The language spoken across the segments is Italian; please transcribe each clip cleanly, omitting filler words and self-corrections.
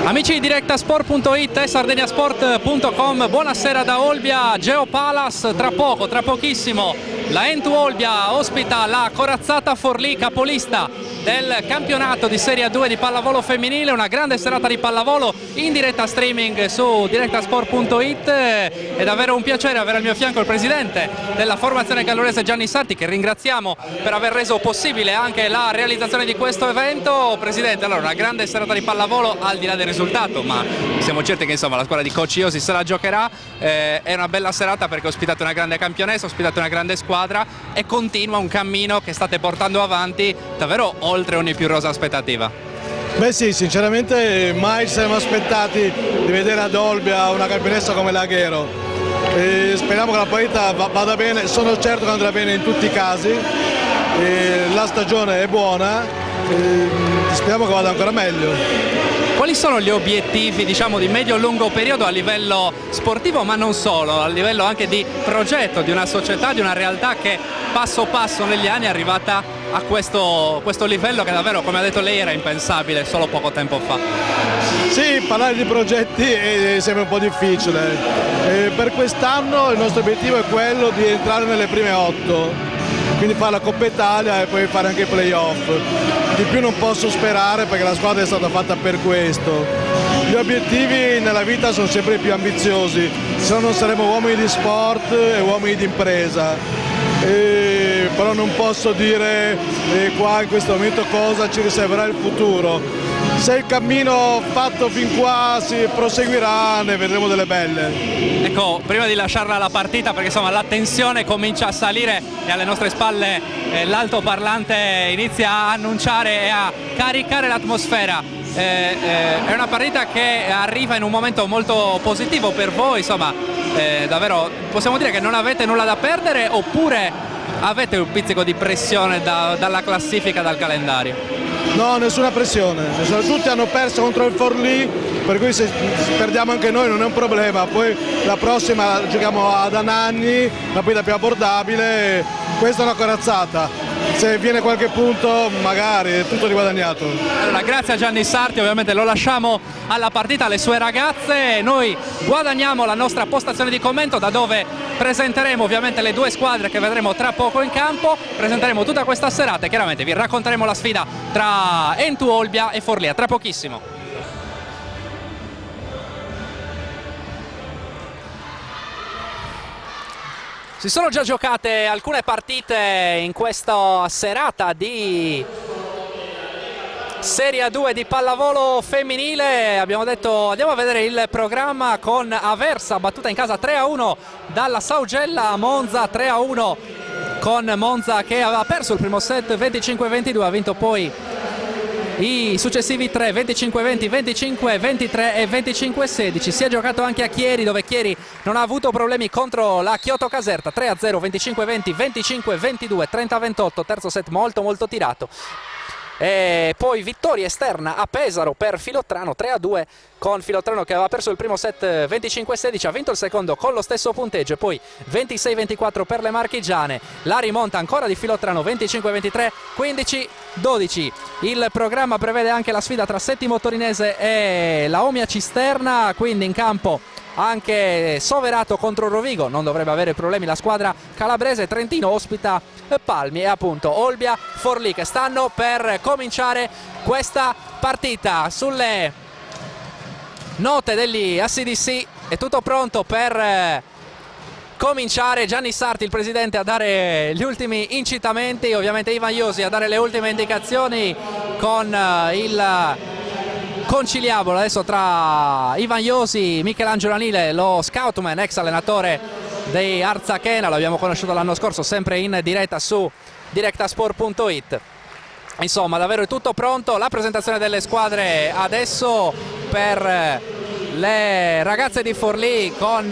Amici di Directasport.it e Sardegnasport.com, buonasera da Olbia, Geopalace. Tra pochissimo la Entu Olbia ospita la corazzata Forlì, capolista del campionato di Serie 2 di pallavolo femminile. Una grande serata di pallavolo in diretta streaming su Directasport.it. È davvero un piacere avere al mio fianco il presidente della formazione gallurese Gianni Sarti, che ringraziamo per aver reso possibile anche la realizzazione di questo evento. Presidente, allora, una grande serata di pallavolo al di là del risultato, ma siamo certi che insomma la squadra di Coach Iosi se la giocherà. È una bella serata perché ospitate una grande campionessa, ospitate una grande squadra e continua un cammino che state portando avanti davvero oltre ogni più rosa aspettativa. Beh sì, sinceramente mai ci siamo aspettati di vedere ad Olbia una campionessa come l'Aghero. Speriamo che la partita vada bene, sono certo che andrà bene in tutti i casi. La stagione è buona, speriamo che vada ancora meglio. Quali sono gli obiettivi, diciamo, di medio-lungo periodo a livello sportivo, ma non solo, a livello anche di progetto di una società, di una realtà che passo passo negli anni è arrivata a questo livello che davvero, come ha detto lei, era impensabile solo poco tempo fa? Sì, parlare di progetti è sempre un po' difficile. Per quest'anno il nostro obiettivo è quello di entrare nelle prime 8. Quindi fare la Coppa Italia e poi fare anche i playoff. Di più non posso sperare perché la squadra è stata fatta per questo. Gli obiettivi nella vita sono sempre più ambiziosi, se no non saremo uomini di sport e uomini di impresa. Però non posso dire qua in questo momento cosa ci riserverà il futuro. Se il cammino fatto fin qua si proseguirà, ne vedremo delle belle. Ecco, prima di lasciarla alla partita, perché insomma la tensione comincia a salire e alle nostre spalle l'altoparlante inizia a annunciare e a caricare l'atmosfera. È una partita che arriva in un momento molto positivo per voi, insomma, davvero possiamo dire che non avete nulla da perdere, oppure avete un pizzico di pressione dalla classifica, dal calendario? No, nessuna pressione, tutti hanno perso contro il Forlì, per cui se perdiamo anche noi non è un problema. Poi la prossima giochiamo ad Anagni, la partita più abbordabile, questa è una corazzata. Se viene qualche punto magari è tutto riguadagnato. Allora, grazie a Gianni Sarti, ovviamente lo lasciamo alla partita, alle sue ragazze. Noi guadagniamo la nostra postazione di commento, da dove presenteremo ovviamente le due squadre che vedremo tra poco in campo. Presenteremo tutta questa serata e chiaramente vi racconteremo la sfida tra Entu Olbia e Forlì tra pochissimo. Si sono già giocate alcune partite in questa serata di Serie 2 di pallavolo femminile. Abbiamo detto andiamo a vedere il programma con Aversa battuta in casa 3-1 dalla Saugella a Monza, 3-1 con Monza che aveva perso il primo set 25-22, ha vinto poi i successivi 3, 25-20, 25-23 e 25-16. Si è giocato anche a Chieri, dove Chieri non ha avuto problemi contro la Chioto Caserta, 3-0, 25-20, 25-22, 30-28, terzo set molto tirato. E poi vittoria esterna a Pesaro per Filottrano, 3-2 con Filottrano che aveva perso il primo set 25-16, ha vinto il secondo con lo stesso punteggio, poi 26-24 per le marchigiane, la rimonta ancora di Filottrano 25-23, 15-12. Il programma prevede anche la sfida tra Settimo Torinese e la Omia Cisterna, quindi in campo anche Soverato contro Rovigo, non dovrebbe avere problemi la squadra calabrese. Trentino ospita Palmi e appunto Olbia Forlì che stanno per cominciare questa partita. Sulle note degli ACDC è tutto pronto per cominciare. Gianni Sarti, il presidente, a dare gli ultimi incitamenti, ovviamente Ivan Iosi a dare le ultime indicazioni con il conciliabolo adesso tra Ivan Iosi, Michelangelo Anile, lo scoutman, ex allenatore dei Arzachena, l'abbiamo conosciuto l'anno scorso sempre in diretta su directasport.it. Insomma, davvero è tutto pronto, la presentazione delle squadre adesso per le ragazze di Forlì con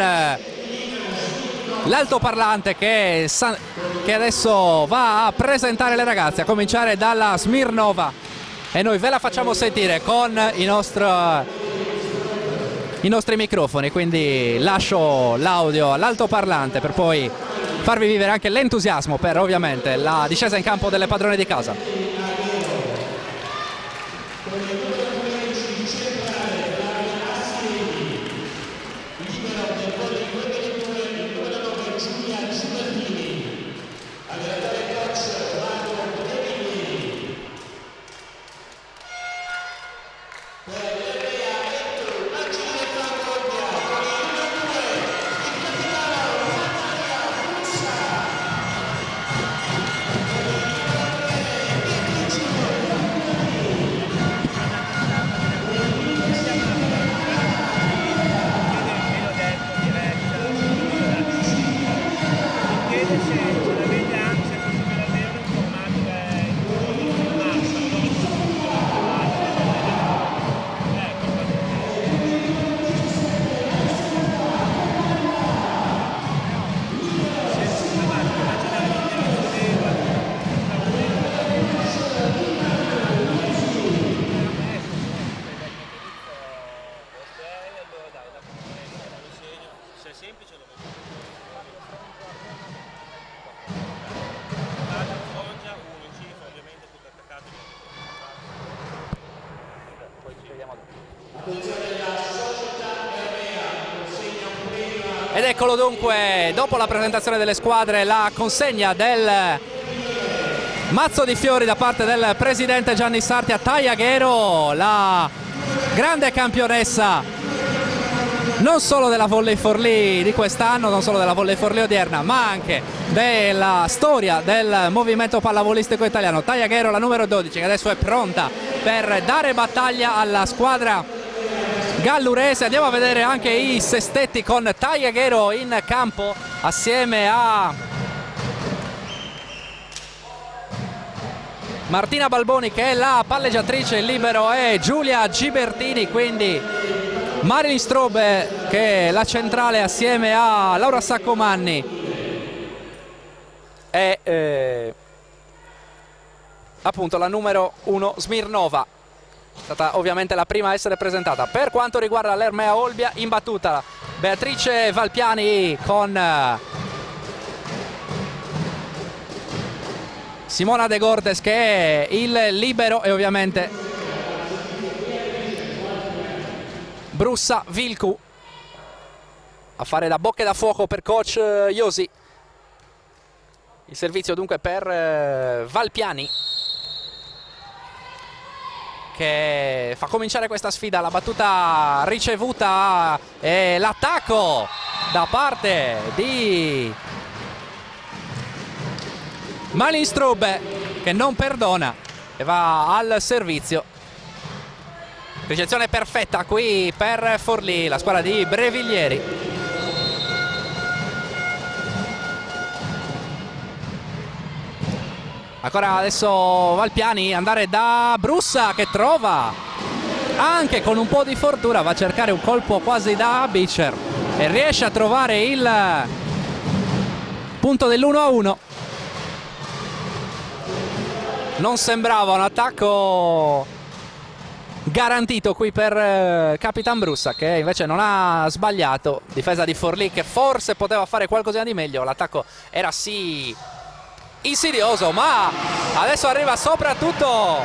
l'altoparlante che adesso va a presentare le ragazze, a cominciare dalla Smirnova, e noi ve la facciamo sentire con i nostri microfoni, quindi lascio l'audio all'altoparlante per poi farvi vivere anche l'entusiasmo per ovviamente la discesa in campo delle padrone di casa. Ed eccolo dunque, dopo la presentazione delle squadre, la consegna del mazzo di fiori da parte del presidente Gianni Sarti a Taya Ghero, la grande campionessa non solo della Volley Forlì di quest'anno, non solo della Volley Forlì odierna, ma anche della storia del movimento pallavolistico italiano. Taya Ghero, la numero 12, che adesso è pronta per dare battaglia alla squadra gallurese. Andiamo a vedere anche i sestetti con Taya Ghero in campo assieme a Martina Balboni, che è la palleggiatrice, il libero è Giulia Gibertini, quindi Marilyn Strobe che è la centrale assieme a Laura Saccomanni e appunto la numero 1 Smirnova, è stata ovviamente la prima a essere presentata. Per quanto riguarda l'Ermea Olbia, in battuta Beatrice Valpiani con Simona De Gordes che è il libero, e ovviamente Brussa Vilcu a fare da bocche da fuoco per coach Iosi. Il servizio dunque per Valpiani, che fa cominciare questa sfida. La battuta ricevuta e l'attacco da parte di Malin Strube, che non perdona e va al servizio. Ricezione perfetta qui per Forlì, la squadra di Breviglieri. Ancora adesso Valpiani, andare da Brussa che trova anche con un po' di fortuna, va a cercare un colpo quasi da Beecher e riesce a trovare il punto dell'1-1. Non sembrava un attacco garantito qui per Capitan Brussa, che invece non ha sbagliato. Difesa di Forlì che forse poteva fare qualcosa di meglio, l'attacco era sì insidioso, ma adesso arriva soprattutto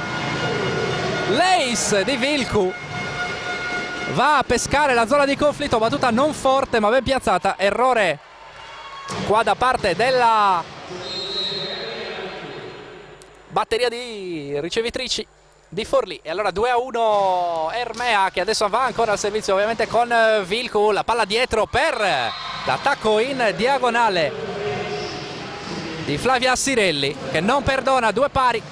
l'ace di Vilcu, va a pescare la zona di conflitto, battuta non forte ma ben piazzata, errore qua da parte della batteria di ricevitrici di Forlì. E allora 2-1 Ermea, che adesso va ancora al servizio ovviamente con Vilcu, la palla dietro per l'attacco in diagonale di Flavia Sirelli, che non perdona, due pari.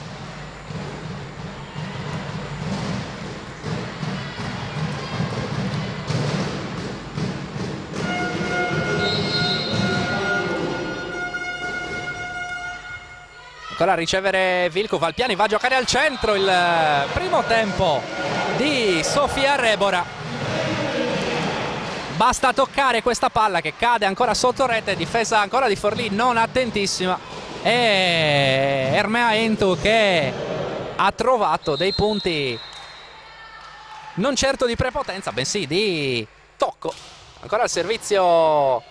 Ancora a ricevere Vilku, Valpiani va a giocare al centro, il primo tempo di Sofia Rebora. Basta toccare questa palla che cade ancora sotto rete, difesa ancora di Forlì non attentissima, e Ermea Entu che ha trovato dei punti non certo di prepotenza, bensì di tocco. Ancora il servizio,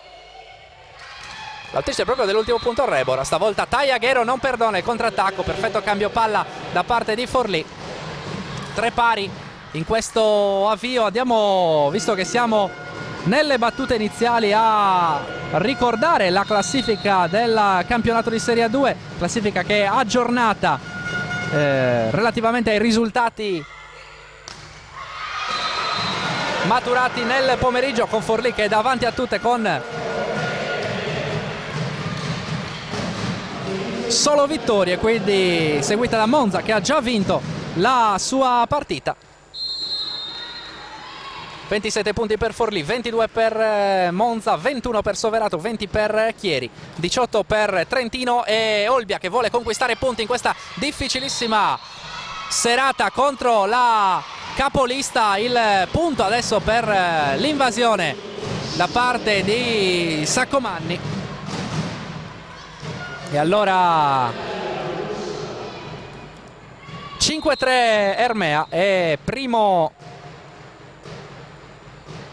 l'altezza proprio dell'ultimo punto Rebora, stavolta Tagliaghero non perdona il contrattacco, perfetto cambio palla da parte di Forlì. 3 pari in questo avvio. Andiamo, visto che siamo nelle battute iniziali, a ricordare la classifica del campionato di Serie A2, classifica che è aggiornata relativamente ai risultati maturati nel pomeriggio, con Forlì che è davanti a tutte con solo vittorie, quindi seguita da Monza che ha già vinto la sua partita. 27 punti per Forlì, 22 per Monza, 21 per Soverato, 20 per Chieri, 18 per Trentino e Olbia che vuole conquistare punti in questa difficilissima serata contro la capolista. Il punto adesso per l'invasione da parte di Saccomanni. E allora 5-3 Ermea e primo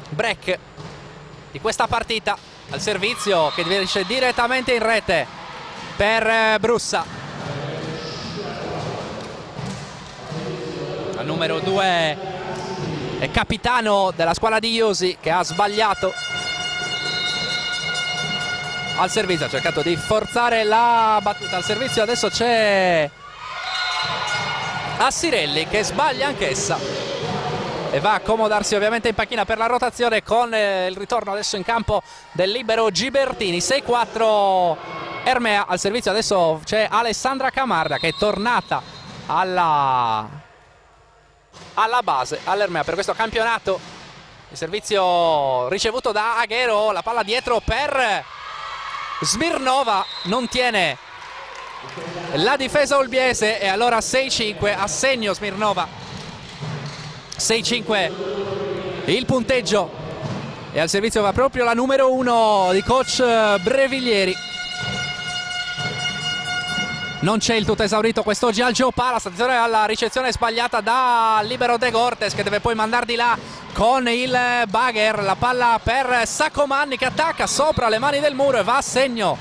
break di questa partita. Al servizio che esce direttamente in rete per Brussa. Al numero 2 è capitano della squadra di Iosi che ha sbagliato al servizio, ha cercato di forzare la battuta. Al servizio adesso c'è Assirelli che sbaglia anch'essa e va a accomodarsi ovviamente in panchina per la rotazione, con il ritorno adesso in campo del libero Gibertini. 6-4 Ermea. Al servizio adesso c'è Alessandra Camarda che è tornata alla base all'Ermea per questo campionato. Il servizio ricevuto da Aghero, la palla dietro per Smirnova, non tiene la difesa olbiese e allora 6-5 a segno Smirnova. 6-5 il punteggio e al servizio va proprio la numero 1 di coach Breviglieri. Non c'è il tutto esaurito quest'oggi al Geopala, attenzione alla ricezione sbagliata da libero De Gortes che deve poi mandare di là con il bugger, la palla per Saccomanni che attacca sopra le mani del muro e va a segno.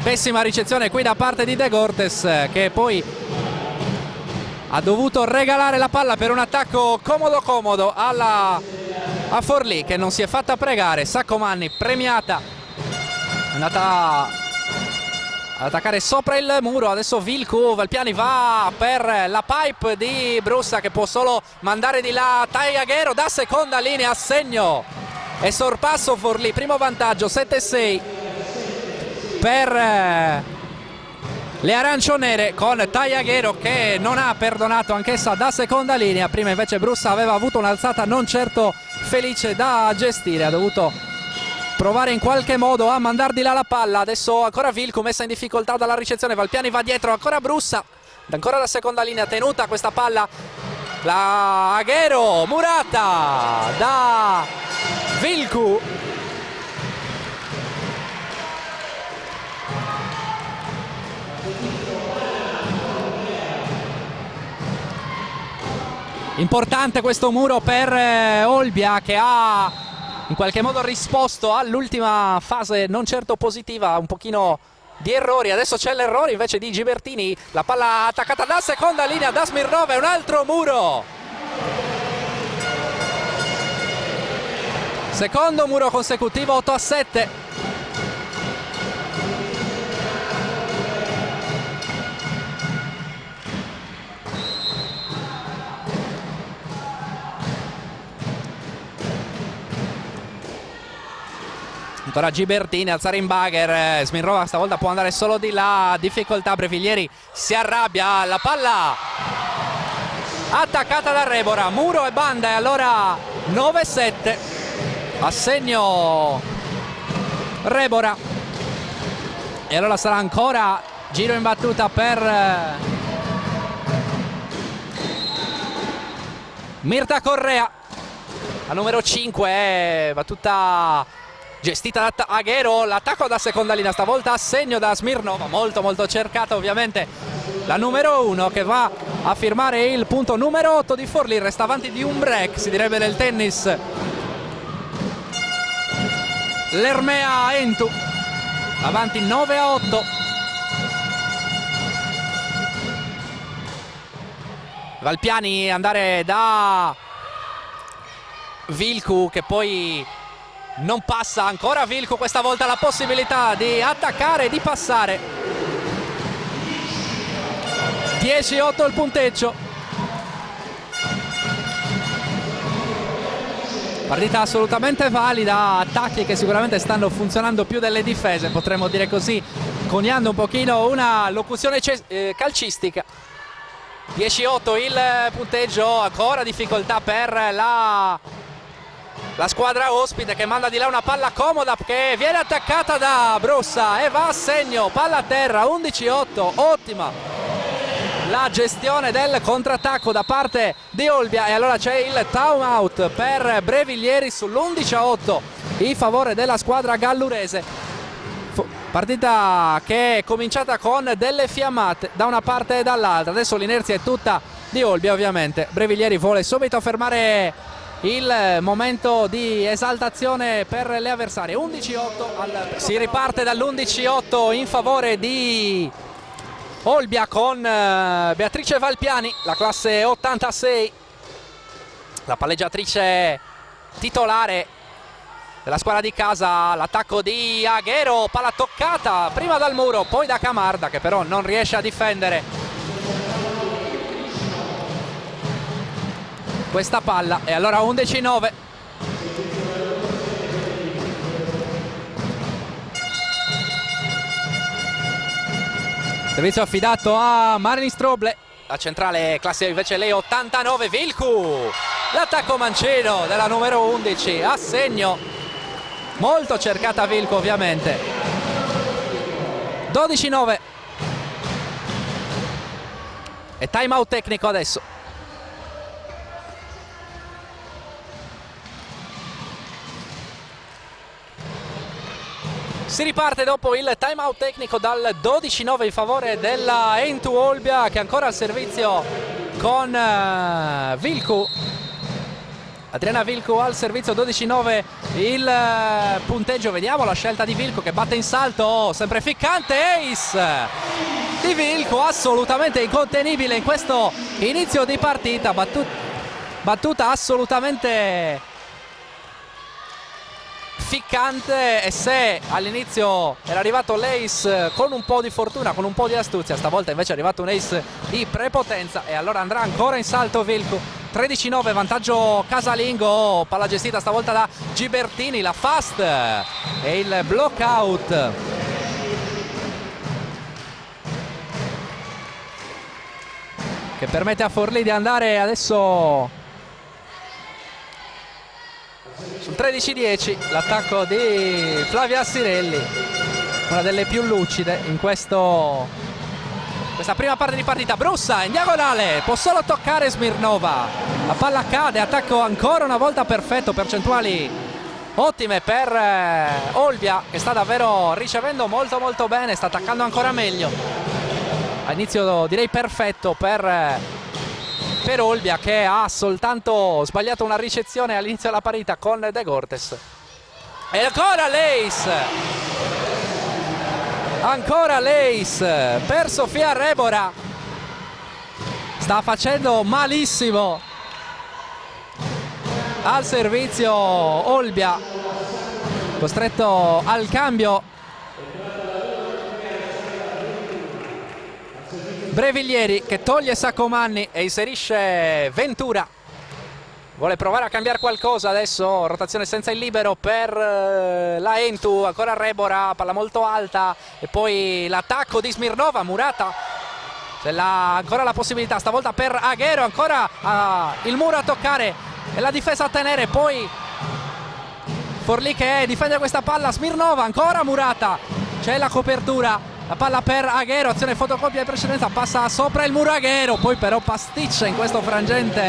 Pessima ricezione qui da parte di De Gortes che poi ha dovuto regalare la palla per un attacco comodo a Forlì che non si è fatta pregare. Saccomanni premiata, è andata ad attaccare sopra il muro. Adesso Vilku, Valpiani va per la pipe di Brussa che può solo mandare di là Tagliaghero da seconda linea a segno e sorpasso Forlì, primo vantaggio 7-6 per le arancionere, con Tagliaghero che non ha perdonato anch'essa da seconda linea. Prima invece Brussa aveva avuto un'alzata non certo felice da gestire, ha dovuto provare in qualche modo a mandar di là la palla. Adesso ancora Vilku messa in difficoltà dalla ricezione, Valpiani va dietro, ancora Brussa, ancora da seconda linea tenuta questa palla, la Aghero murata da Vilku. Importante questo muro per Olbia che ha in qualche modo risposto all'ultima fase non certo positiva, un pochino di errori. Adesso c'è l'errore invece di Gibertini, la palla attaccata da seconda linea da Smirnova e un altro muro. Secondo muro consecutivo, 8-7. Ancora Gibertini, alzare in bugger, Smirnova stavolta può andare solo di là, difficoltà, Breviglieri si arrabbia, la palla attaccata da Rebora, muro e banda e allora 9-7 a segno Rebora e allora sarà ancora Giro in battuta per Mirta Correa, la numero 5 è battuta gestita da Aguero, l'attacco da seconda linea, stavolta a segno da Smirnova, molto cercata ovviamente la numero 1 che va a firmare il punto numero 8 di Forlì, resta avanti di un break, si direbbe nel tennis. L'Ermea Entu avanti 9-8. Valpiani andare da Vilcu che poi non passa, ancora Vilcu, questa volta la possibilità di attaccare e di passare. 10-8 il punteggio. Partita assolutamente valida, attacchi che sicuramente stanno funzionando più delle difese, potremmo dire così, coniando un pochino una locuzione calcistica. 10-8 il punteggio, ancora difficoltà per la squadra ospite che manda di là una palla comoda che viene attaccata da Brossa e va a segno, palla a terra. 11-8, ottima la gestione del contrattacco da parte di Olbia, e allora c'è il time out per Breviglieri sull'11-8 in favore della squadra gallurese. Partita che è cominciata con delle fiammate da una parte e dall'altra, adesso l'inerzia è tutta di Olbia ovviamente. Breviglieri vuole subito fermare il momento di esaltazione per le avversarie. 11-8 si riparte dall'11-8 in favore di Olbia con Beatrice Valpiani, la classe 86, la palleggiatrice titolare della squadra di casa. L'attacco di Aguero, palla toccata prima dal muro, poi da Camarda che però non riesce a difendere questa palla, e allora 11-9. Servizio affidato a Marilyn Stroble, la centrale classe invece lei 89, Vilcu, l'attacco mancino della numero 11 a segno, molto cercata Vilcu ovviamente. 12-9 e time out tecnico adesso. Si riparte dopo il time out tecnico dal 12-9 in favore della Entu Olbia, che è ancora al servizio con Vilcu. Adriana Vilcu al servizio, 12-9 il punteggio. Vediamo la scelta di Vilcu che batte in salto, sempre ficcante, ace di Vilcu, assolutamente incontenibile in questo inizio di partita, battuta assolutamente ficcante, e se all'inizio era arrivato l'ace con un po' di fortuna, con un po' di astuzia, stavolta invece è arrivato un ace di prepotenza, e allora andrà ancora in salto Vilcu. 13-9 vantaggio casalingo, palla gestita stavolta da Gibertini, la fast e il block out che permette a Forlì di andare adesso sul 13-10. L'attacco di Flavia Assirelli, una delle più lucide in questa prima parte di partita. Brossa in diagonale, può solo toccare Smirnova, la palla cade, attacco ancora una volta perfetto, percentuali ottime per Olbia che sta davvero ricevendo molto bene, sta attaccando ancora meglio. A inizio direi perfetto per Olbia, che ha soltanto sbagliato una ricezione all'inizio della partita con De Gortes. E ancora l'ace per Sofia Rebora, sta facendo malissimo al servizio Olbia, costretto al cambio Breviglieri, che toglie Saccomanni e inserisce Ventura. Vuole provare a cambiare qualcosa adesso, rotazione senza il libero per la Entu, ancora Rebora, palla molto alta, e poi l'attacco di Smirnova, Murata, ancora la possibilità, stavolta per Aguero, ancora il muro a toccare e la difesa a tenere, poi Forlì che difende questa palla, Smirnova, ancora Murata, c'è la copertura La palla per Aguero, azione fotocopia di precedenza, passa sopra il muro Aguero, poi però pasticcia in questo frangente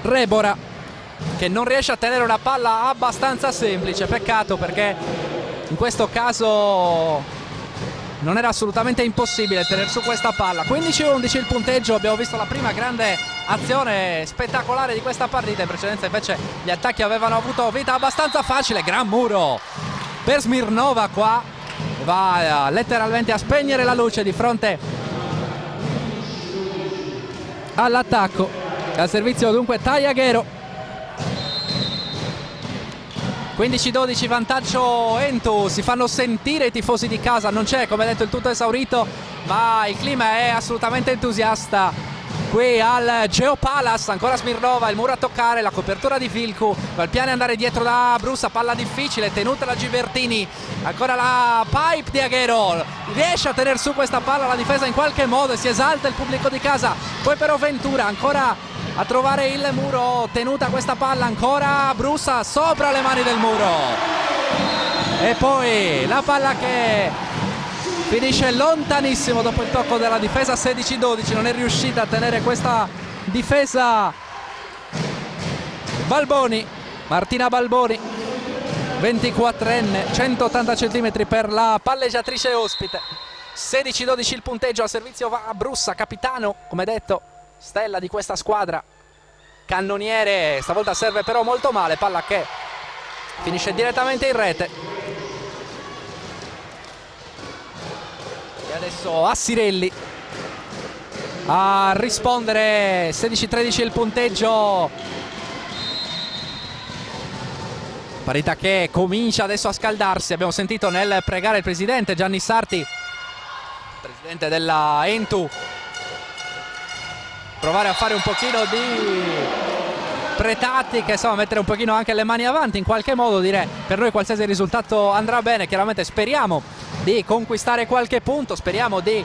Rebora, che non riesce a tenere una palla abbastanza semplice. Peccato, perché in questo caso non era assolutamente impossibile tenere su questa palla. 15-11 il punteggio. Abbiamo visto la prima grande azione spettacolare di questa partita. In precedenza invece gli attacchi avevano avuto vita abbastanza facile. Gran muro per Smirnova, qua va letteralmente a spegnere la luce di fronte all'attacco. Al servizio dunque Tagliaghero. 15-12 vantaggio Entu. Si fanno sentire i tifosi di casa. Non c'è, come detto, il tutto esaurito, ma il clima è assolutamente entusiasta qui al Geopalace. Ancora Smirnova, il muro a toccare, la copertura di Vilcu, Valpiani andare dietro da Brussa, palla difficile tenuta da Gibertini. Ancora la pipe di Aguero, riesce a tenere su questa palla la difesa in qualche modo e si esalta il pubblico di casa. Poi però Ventura ancora a trovare il muro, tenuta questa palla, ancora Brussa sopra le mani del muro e poi la palla che finisce lontanissimo dopo il tocco della difesa. 16-12, non è riuscita a tenere questa difesa Balboni, Martina Balboni, 24enne, 180 cm per la palleggiatrice ospite. 16-12 il punteggio, al servizio va Brussa, capitano, come detto, stella di questa squadra, cannoniere. Stavolta serve però molto male, palla che finisce direttamente in rete. E adesso Assirelli a rispondere. 16-13 il punteggio, parità che comincia adesso a scaldarsi. Abbiamo sentito nel pregare il presidente Gianni Sarti, presidente della Entu, provare a fare un pochino di pretattica, insomma mettere un pochino anche le mani avanti in qualche modo. Dire, per noi qualsiasi risultato andrà bene. Chiaramente speriamo di conquistare qualche punto, speriamo di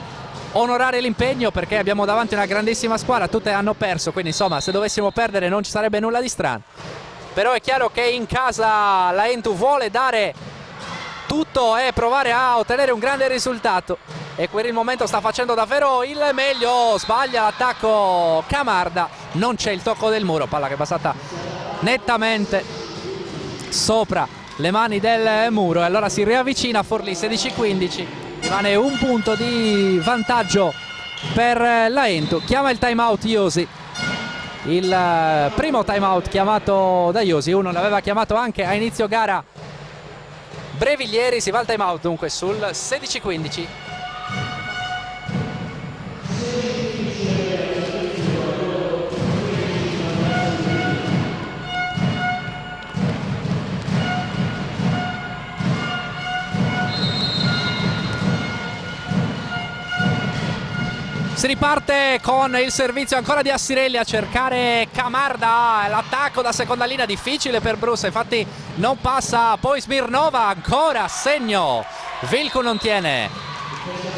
onorare l'impegno, perché abbiamo davanti una grandissima squadra, tutte hanno perso, quindi insomma se dovessimo perdere non ci sarebbe nulla di strano. Però è chiaro che in casa la Entu vuole dare tutto e provare a ottenere un grande risultato, e per il momento sta facendo davvero il meglio. Sbaglia l'attacco Camarda, non c'è il tocco del muro, palla che è passata nettamente sopra le mani del muro e allora si riavvicina Forlì. 16-15, rimane un punto di vantaggio per la Entu. Chiama il time out Iosi, il primo time out chiamato da Iosi, uno l'aveva chiamato anche a inizio gara Breviglieri. Si va al time out dunque sul 16-15. Si riparte con il servizio ancora di Assirelli a cercare Camarda, l'attacco da seconda linea difficile per Brussa, infatti non passa. Poi Smirnova, ancora segno, Vilcu non tiene,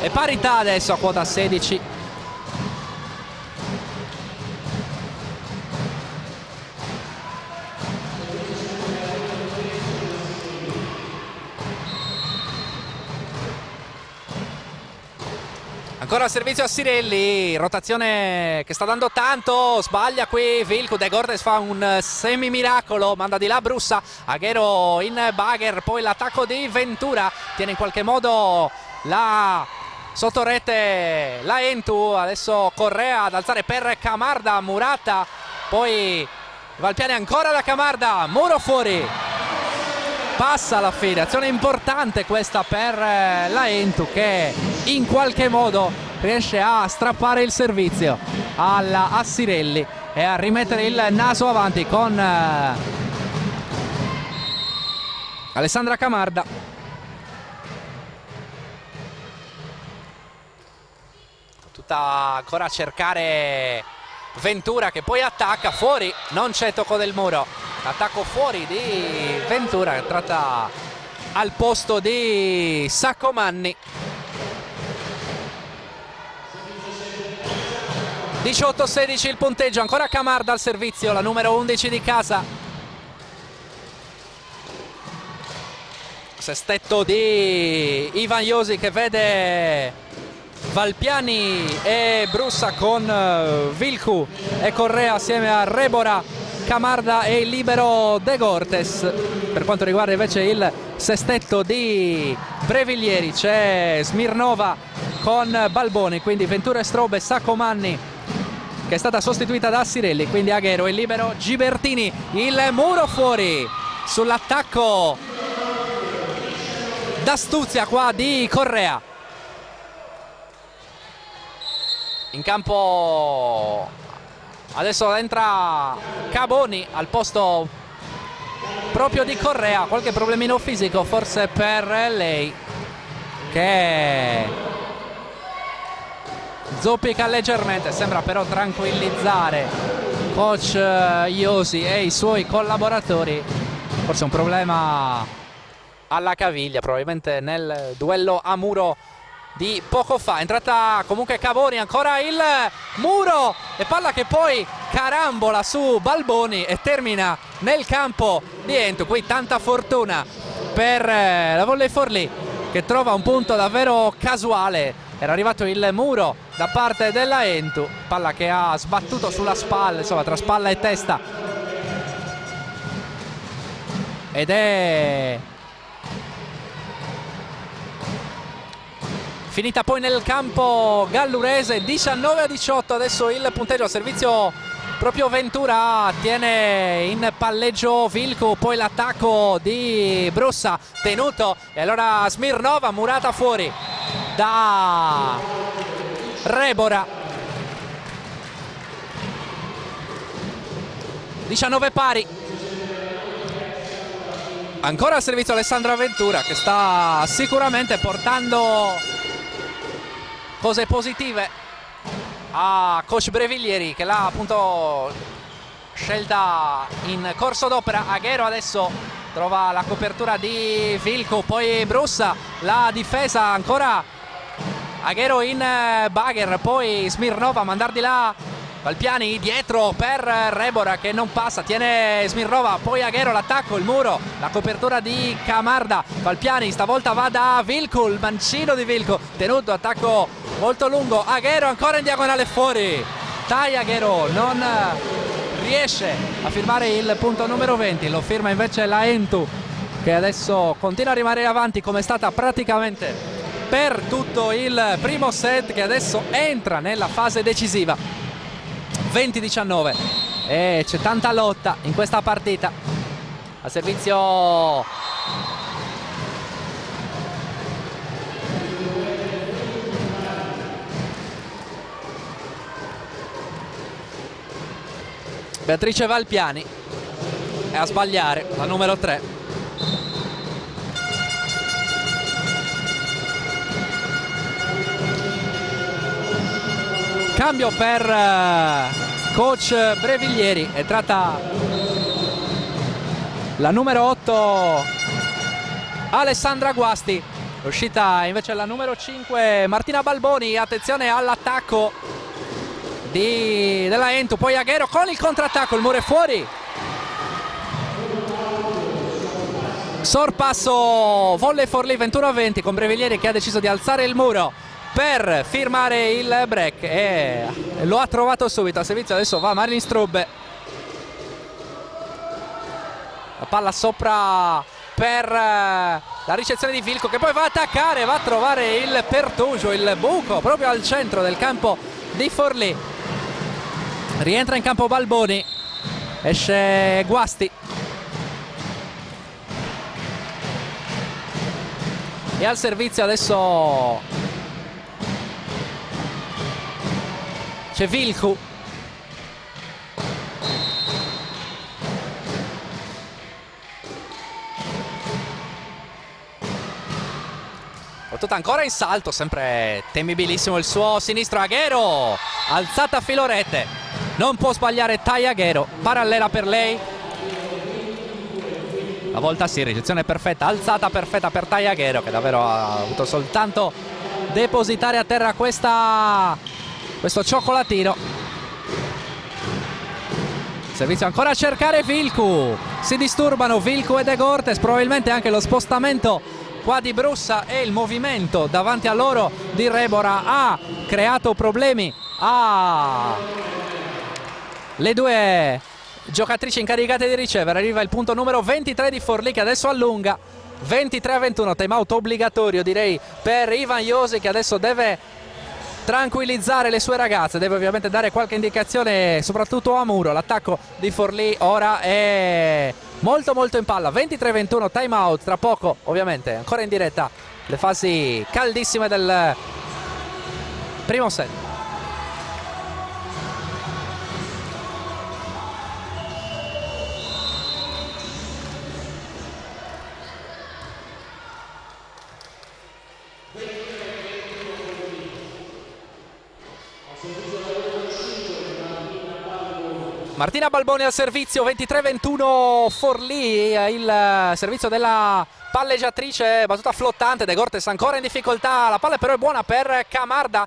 e parità adesso a quota 16. Ancora a servizio Assirelli, rotazione che sta dando tanto, sbaglia qui Vilcu, De Gordes fa un semi miracolo, manda di là Brussa, Aguero in bagger, poi l'attacco di Ventura, tiene in qualche modo la sottorete la Entu, adesso Correa ad alzare per Camarda, Murata, poi Valpiani ancora da Camarda, muro fuori, passa alla fine. Azione importante questa per la Entu, che in qualche modo riesce a strappare il servizio alla Assirelli e a rimettere il naso avanti con Alessandra Camarda. Tutta ancora a cercare Ventura, che poi attacca fuori, non c'è tocco del muro, attacco fuori di Ventura che tratta al posto di Saccomanni. 18-16 il punteggio, ancora Camarda al servizio, la numero 11 di casa. Sestetto di Ivan Iosi che vede Valpiani e Brussa con Vilcu e Correa assieme a Rebora, Camarda e il libero De Gortes. Per quanto riguarda invece il sestetto di Breviglieri c'è Smirnova con Balboni, quindi Ventura e Strobe, Saccomanni che è stata sostituita da Sirelli, quindi Aghero e libero Gibertini. Il muro fuori sull'attacco d'astuzia qua di Correa. In campo adesso entra Caboni al posto proprio di Correa. Qualche problemino fisico forse per lei, che zoppica leggermente, sembra però tranquillizzare coach Iosi e i suoi collaboratori. Forse un problema alla caviglia, probabilmente nel duello a muro di poco fa. Entrata comunque Caboni, ancora il muro e palla che poi carambola su Balboni e termina nel campo di Entu. Qui tanta fortuna per la Volley Forlì, che trova un punto davvero casuale. Era arrivato il muro da parte della Entu, palla che ha sbattuto sulla spalla, insomma tra spalla e testa, ed è finita poi nel campo gallurese. 19-18 adesso il punteggio, a servizio proprio Ventura, tiene in palleggio Vilcu, poi l'attacco di Brussa tenuto e allora Smirnova, murata fuori da Rebora. 19 pari, ancora al servizio Alessandra Ventura, che sta sicuramente portando cose positive a coach Breviglieri, che l'ha appunto scelta in corso d'opera. Aghero adesso trova la copertura di Vilcu, poi Brussa, la difesa ancora Aghero in bagger, poi Smirnova a mandar di là Valpiani dietro per Rebora che non passa, tiene Smirnova, poi Aghero, l'attacco, il muro, la copertura di Camarda. Valpiani stavolta va da Vilcu, il mancino di Vilcu tenuto, attacco molto lungo, Aghero ancora in diagonale fuori, Tai Aghero non riesce a firmare il punto numero 20, lo firma invece la Entu, che adesso continua a rimanere avanti come è stata praticamente per tutto il primo set, che adesso entra nella fase decisiva. 20-19 e c'è tanta lotta in questa partita. A servizio Beatrice Valpiani, è a sbagliare la numero 3. Cambio per coach Breviglieri, è entrata la numero 8 Alessandra Guasti, uscita invece la numero 5 Martina Balboni. Attenzione all'attacco della Entu, poi Aghero con il contrattacco, il muro è fuori. Sorpasso Volley Forlì 21-20 con Breviglieri che ha deciso di alzare il muro per firmare il break e lo ha trovato subito. A servizio adesso va Marilyn Strube, la palla sopra per la ricezione di Vilcu, che poi va a attaccare, va a trovare il pertugio, il buco proprio al centro del campo di Forlì. Rientra in campo Balboni, esce Guasti e al servizio adesso c'è Vilcu. Battuta ancora in salto, sempre temibilissimo il suo sinistro. Aghero, alzata a filorete, non può sbagliare Tai Aghero, parallela per lei. La volta sì, ricezione perfetta, alzata perfetta per Tai Aghero, che davvero ha avuto soltanto depositare a terra questo cioccolatino. Servizio ancora a cercare Vilcu, si disturbano Vilcu e De Gortes, probabilmente anche lo spostamento qua di Brussa e il movimento davanti a loro di Rebora ha creato problemi le due giocatrici incaricate di ricevere. Arriva il punto numero 23 di Forlì che adesso allunga, 23-21, time out obbligatorio direi per Ivan Josi, che adesso deve tranquillizzare le sue ragazze, deve ovviamente dare qualche indicazione soprattutto a Muro. L'attacco di Forlì ora è molto in palla, 23-21, time out. Tra poco ovviamente ancora in diretta le fasi caldissime del primo set. Martina Balboni al servizio, 23-21 Forlì, il servizio della palleggiatrice, battuta flottante. De Gortes ancora in difficoltà, la palla però è buona per Camarda.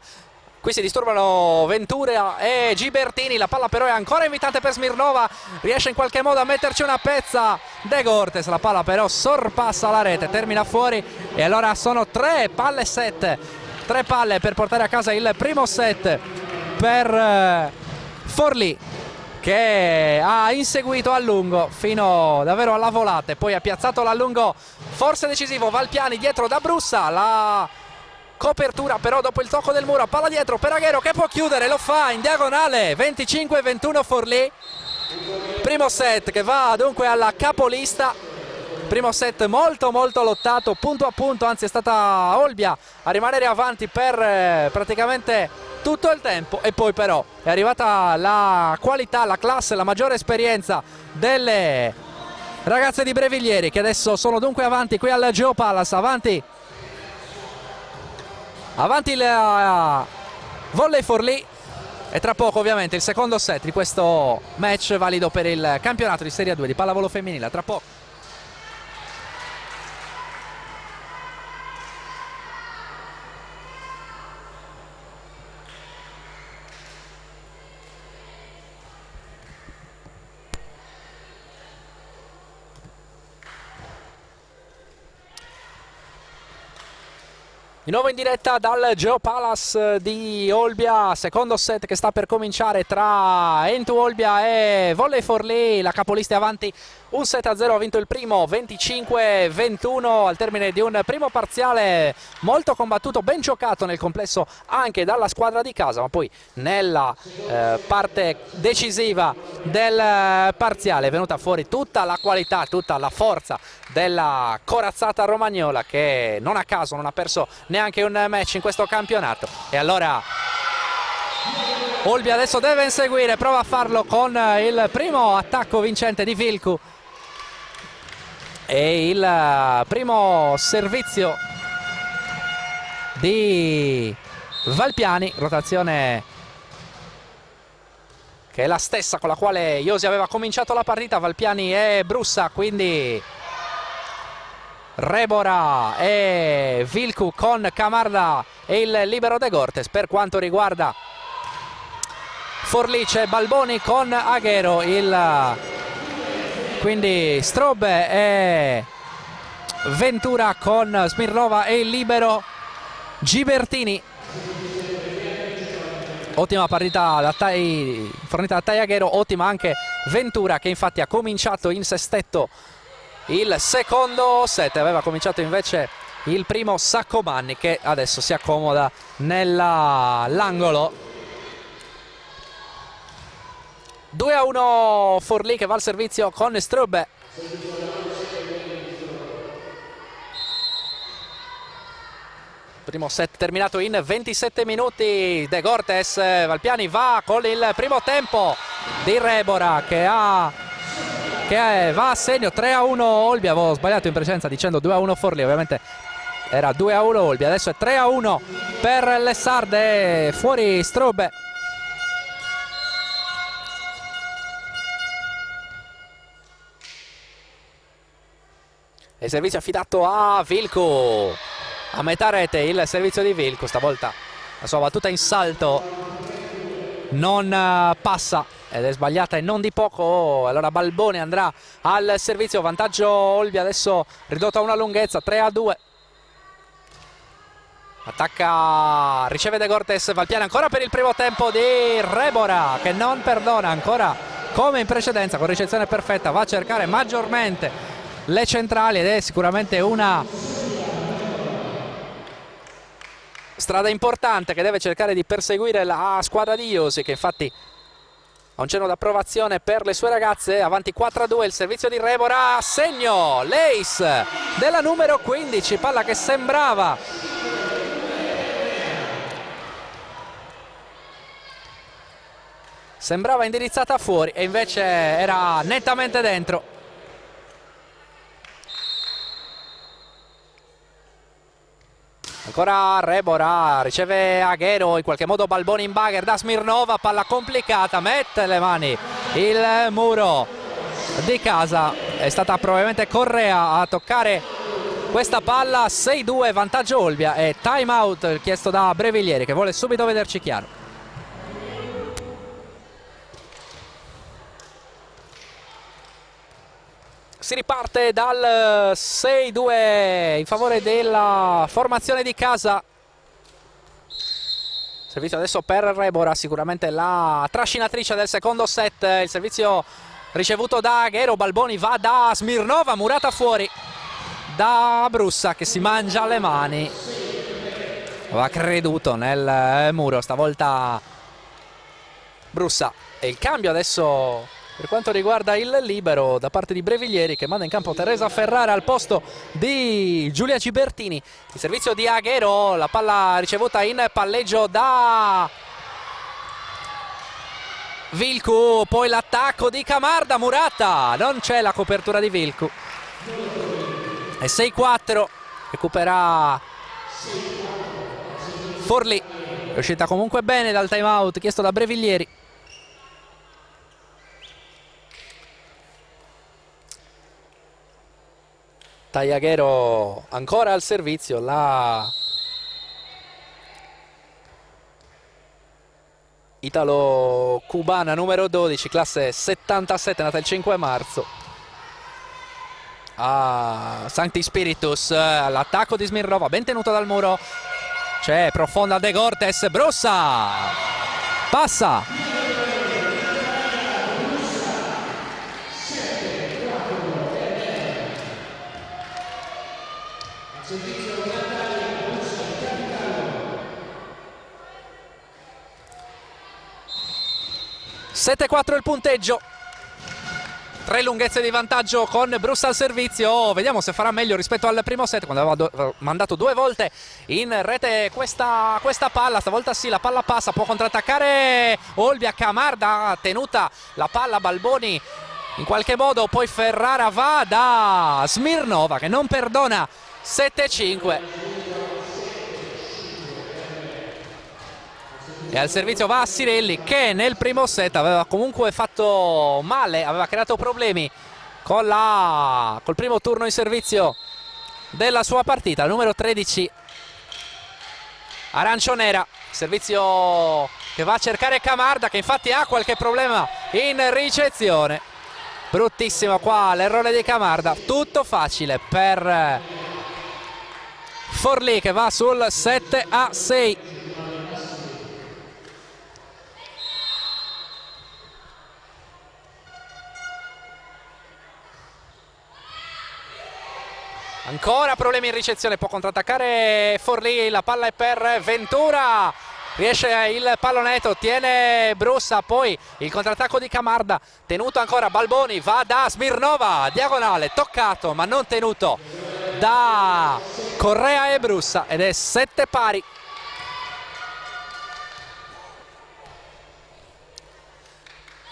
Qui si disturbano Ventura e Gibertini, la palla però è ancora invitante per Smirnova, riesce in qualche modo a metterci una pezza De Gortes, la palla però sorpassa la rete, termina fuori e allora sono 3 palle set, 3 palle per portare a casa il primo set per Forlì, che ha inseguito a lungo fino davvero alla volata e poi ha piazzato l'allungo forse decisivo. Valpiani dietro da Brussa, la copertura però dopo il tocco del muro, palla dietro per Aghero che può chiudere, lo fa in diagonale, 25-21 Forlì. Primo set che va dunque alla capolista, primo set molto lottato, punto a punto, anzi è stata Olbia a rimanere avanti per praticamente tutto il tempo e poi però è arrivata la qualità, la classe, la maggiore esperienza delle ragazze di Breviglieri, che adesso sono dunque avanti qui al Geopalace, avanti il Volley Forlì e tra poco ovviamente il secondo set di questo match valido per il campionato di Serie 2 di pallavolo femminile, tra poco. Di nuovo in diretta dal Geopalace di Olbia, secondo set che sta per cominciare tra Entu Olbia e Volley Forlì. La capolista è avanti 1-0, ha vinto il primo 25-21 al termine di un primo parziale molto combattuto, ben giocato nel complesso anche dalla squadra di casa, ma poi nella parte decisiva del parziale è venuta fuori tutta la qualità, tutta la forza della corazzata romagnola, che non a caso non ha perso neanche un match in questo campionato. E allora Olbia adesso deve inseguire, prova a farlo con il primo attacco vincente di Vilcu e il primo servizio di Valpiani, rotazione che è la stessa con la quale Josi aveva cominciato la partita, Valpiani e Brussa, quindi Rebora e Vilcu con Camarda e il libero De Gortes. Per quanto riguarda Forlì c'è Balboni con Aghero, quindi Strobe e Ventura con Smirnova e il libero Gibertini. Ottima partita fornita da Tai Aghero, ottima anche Ventura, che infatti ha cominciato in sestetto il secondo set, aveva cominciato invece il primo Saccomanni, che adesso si accomoda nell'angolo. 2-1 Forlì che va al servizio con Strube. Primo set terminato in 27 minuti. De Gortes, Valpiani va con il primo tempo di Rebora che va a segno. 3-1 Olbia, avevo sbagliato in precedenza dicendo 2-1 Forlì, ovviamente era 2-1 Olbia, adesso è 3-1 per le sarde. Fuori Strube. E il servizio affidato a Vilcu, a metà rete il servizio di Vilcu, stavolta la sua battuta in salto non passa ed è sbagliata e non di poco. Allora Balboni andrà al servizio, vantaggio Olbia adesso ridotto a una lunghezza, 3-2. Attacca, riceve De Cortes, Valpiani ancora per il primo tempo di Rebora che non perdona, ancora come in precedenza con ricezione perfetta, va a cercare maggiormente le centrali ed è sicuramente una strada importante che deve cercare di perseguire la squadra di Iosi, che infatti ha un cenno d'approvazione per le sue ragazze. Avanti 4-2 il servizio di Rebora, segno l'ace della numero 15, palla che sembrava indirizzata fuori e invece era nettamente dentro. Ancora Rebora, riceve Aghero, in qualche modo Balboni in bagger da Smirnova, palla complicata, mette le mani il muro di casa, è stata probabilmente Correa a toccare questa palla. 6-2 vantaggio Olbia e time out chiesto da Breviglieri che vuole subito vederci chiaro. Si riparte dal 6-2 in favore della formazione di casa. Servizio adesso per Rebora, sicuramente la trascinatrice del secondo set. Il servizio ricevuto da Aghero, Balboni va da Smirnova, murata fuori da Brussa che si mangia le mani. Aveva creduto nel muro stavolta Brussa. E il cambio adesso per quanto riguarda il libero da parte di Breviglieri, che manda in campo Teresa Ferrara al posto di Giulia Gibertini. Il servizio di Aghero, la palla ricevuta in palleggio da Vilcu, poi l'attacco di Camarda, murata, non c'è la copertura di Vilcu. E 6-4, recupera Forlì, è uscita comunque bene dal time out chiesto da Breviglieri. Tagliaghero ancora al servizio, la italo-cubana numero 12, classe 77, nata il 5 marzo. Sancti Spiritus, l'attacco di Smirnova, ben tenuto dal muro. C'è profonda De Cortes, Brussa passa. Sette 4 il punteggio, 3 lunghezze di vantaggio con Brussa al servizio. Vediamo se farà meglio rispetto al primo set, quando aveva mandato 2 volte in rete questa palla. Stavolta sì, la palla passa, può contrattaccare Olbia. Camarda tenuta la palla, Balboni in qualche modo, poi Ferrara va da Smirnova che non perdona. 7-5 e al servizio va Sirelli, che nel primo set aveva comunque fatto male, aveva creato problemi col primo turno in servizio della sua partita. Numero 13 Arancionera, servizio che va a cercare Camarda, che infatti ha qualche problema in ricezione. Bruttissimo qua l'errore di Camarda, tutto facile per Forlì che va sul 7-6. Ancora problemi in ricezione, può contrattaccare Forlì, la palla è per Ventura, riesce il pallonetto, tiene Brussa, poi il contrattacco di Camarda, tenuto ancora Balboni, va da Smirnova, diagonale, toccato ma non tenuto da Correa e Brussa ed è 7 pari.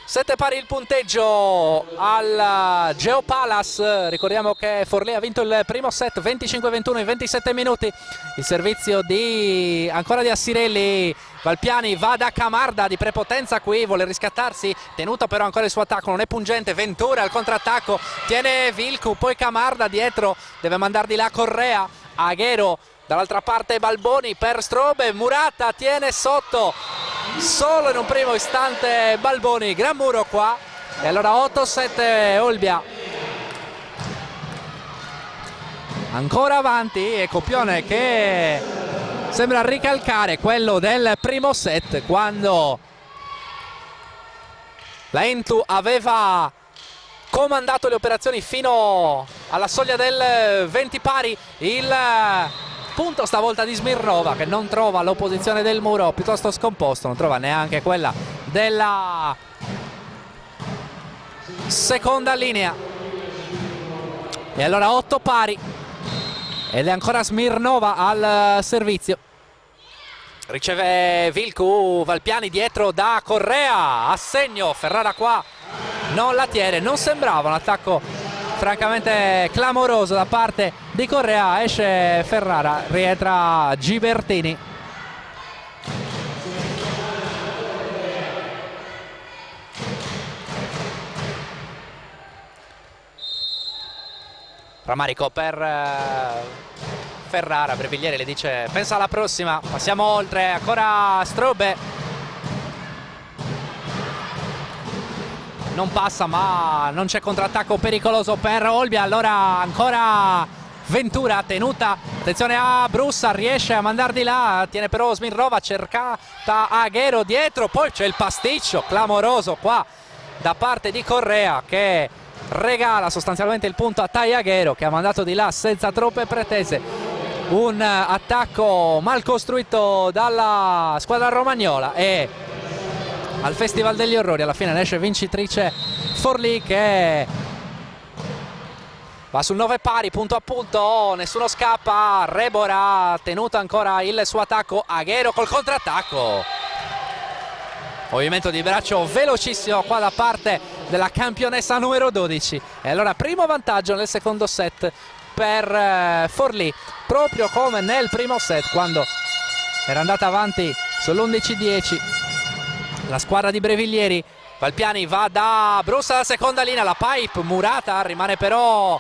Sette pari il punteggio al Geopalas. Ricordiamo che Forlì ha vinto il primo set 25-21 in 27 minuti. Il servizio ancora di Assirelli. Valpiani va da Camarda, di prepotenza qui, vuole riscattarsi, tenuto però ancora il suo attacco, non è pungente. Ventura al contrattacco, tiene Vilcu, poi Camarda dietro, deve mandar di là Correa. Aghero dall'altra parte, Balboni per Strobe, Murata tiene sotto solo in un primo istante Balboni. Gran muro qua, e allora 8-7 Olbia. Ancora avanti, e copione che sembra ricalcare quello del primo set, quando la Entu aveva comandato le operazioni fino alla soglia del 20 pari. Il punto stavolta di Smirnova, che non trova l'opposizione del muro, piuttosto scomposto, non trova neanche quella della seconda linea. E allora 8 pari, ed è ancora Smirnova al servizio. Riceve Vilcu, Valpiani dietro da Correa, a segno. Ferrara qua non la tiene, non sembrava un attacco francamente clamoroso da parte di Correa. Esce Ferrara, rientra Gibertini. Rammarico per Ferrara. Breviglieri le dice pensa alla prossima, passiamo oltre. Ancora Strube, non passa, ma non c'è contrattacco pericoloso per Olbia. Allora ancora Ventura, tenuta, attenzione a Brussa, riesce a mandar di là, tiene però Smirnova, cercata Aghero dietro, poi c'è il pasticcio clamoroso qua da parte di Correa, che regala sostanzialmente il punto a Tai Aghero, che ha mandato di là senza troppe pretese. Un attacco mal costruito dalla squadra romagnola, e al Festival degli Orrori alla fine ne esce vincitrice Forlì, che va sul 9 pari, punto a punto, nessuno scappa. Rebora, tenuto ancora il suo attacco. Aghero col contrattacco, movimento di braccio velocissimo qua da parte della campionessa numero 12. E allora primo vantaggio nel secondo set per Forlì, proprio come nel primo set, quando era andata avanti sull'11-10 la squadra di Breviglieri. Valpiani va da Brussa alla seconda linea, la pipe murata, rimane però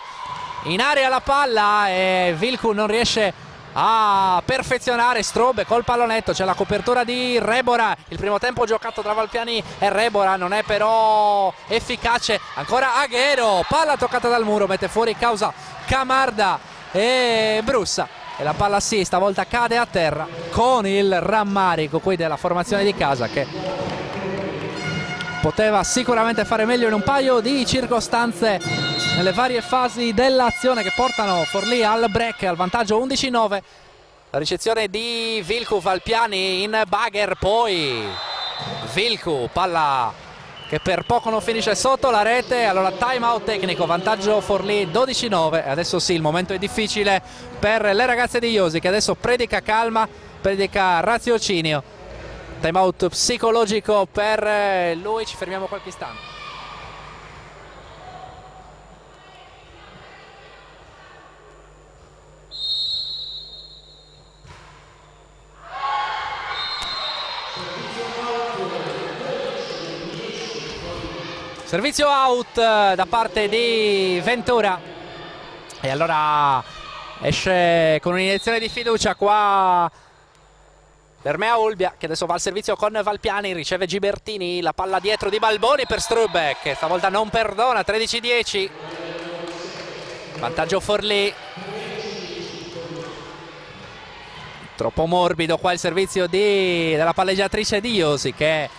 in area la palla e Vilcu non riesce a perfezionare. Strube col pallonetto, c'è la copertura di Rebora. Il primo tempo giocato tra Valpiani e Rebora non è però efficace. Ancora Aghero, palla toccata dal muro, mette fuori causa Camarda e Brussa, e la palla sì, stavolta cade a terra, con il rammarico qui della formazione di casa, che poteva sicuramente fare meglio in un paio di circostanze nelle varie fasi dell'azione che portano Forlì al break, al vantaggio 11-9. La ricezione di Vilcu, Valpiani in bagger, poi Vilcu, palla che per poco non finisce sotto la rete. Allora time out tecnico, vantaggio Forlì 12-9. Adesso sì, il momento è difficile per le ragazze di Iosi, che adesso predica calma, predica raziocinio. Time out psicologico per lui, ci fermiamo qualche istante. Servizio out da parte di Ventura, e allora esce con un'iniezione di fiducia qua Bermea Olbia, che adesso va al servizio con Valpiani. Riceve Gibertini, la palla dietro di Balboni per Strube, che stavolta non perdona. 13-10, vantaggio Forlì. Troppo morbido qua il servizio della palleggiatrice di Iosi, che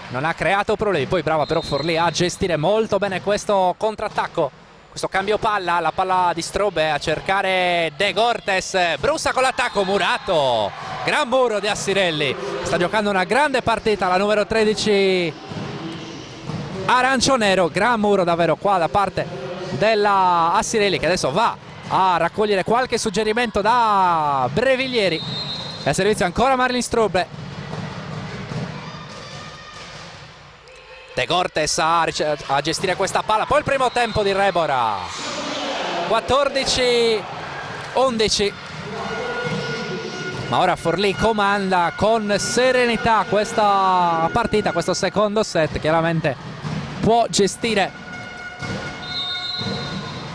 non ha creato problemi. Poi brava però Forlì a gestire molto bene questo contrattacco, questo cambio palla. La palla di Strube a cercare De Gortes, Brussa con l'attacco, murato, gran muro di Assirelli, sta giocando una grande partita la numero 13 arancio-nero. Gran muro davvero qua da parte della Assirelli, che adesso va a raccogliere qualche suggerimento da Breviglieri. E al servizio ancora Marlin Strube. De Gortes a gestire questa palla. Poi il primo tempo di Rebora, 14-11. Ma ora Forlì comanda con serenità questa partita, questo secondo set. Chiaramente può gestire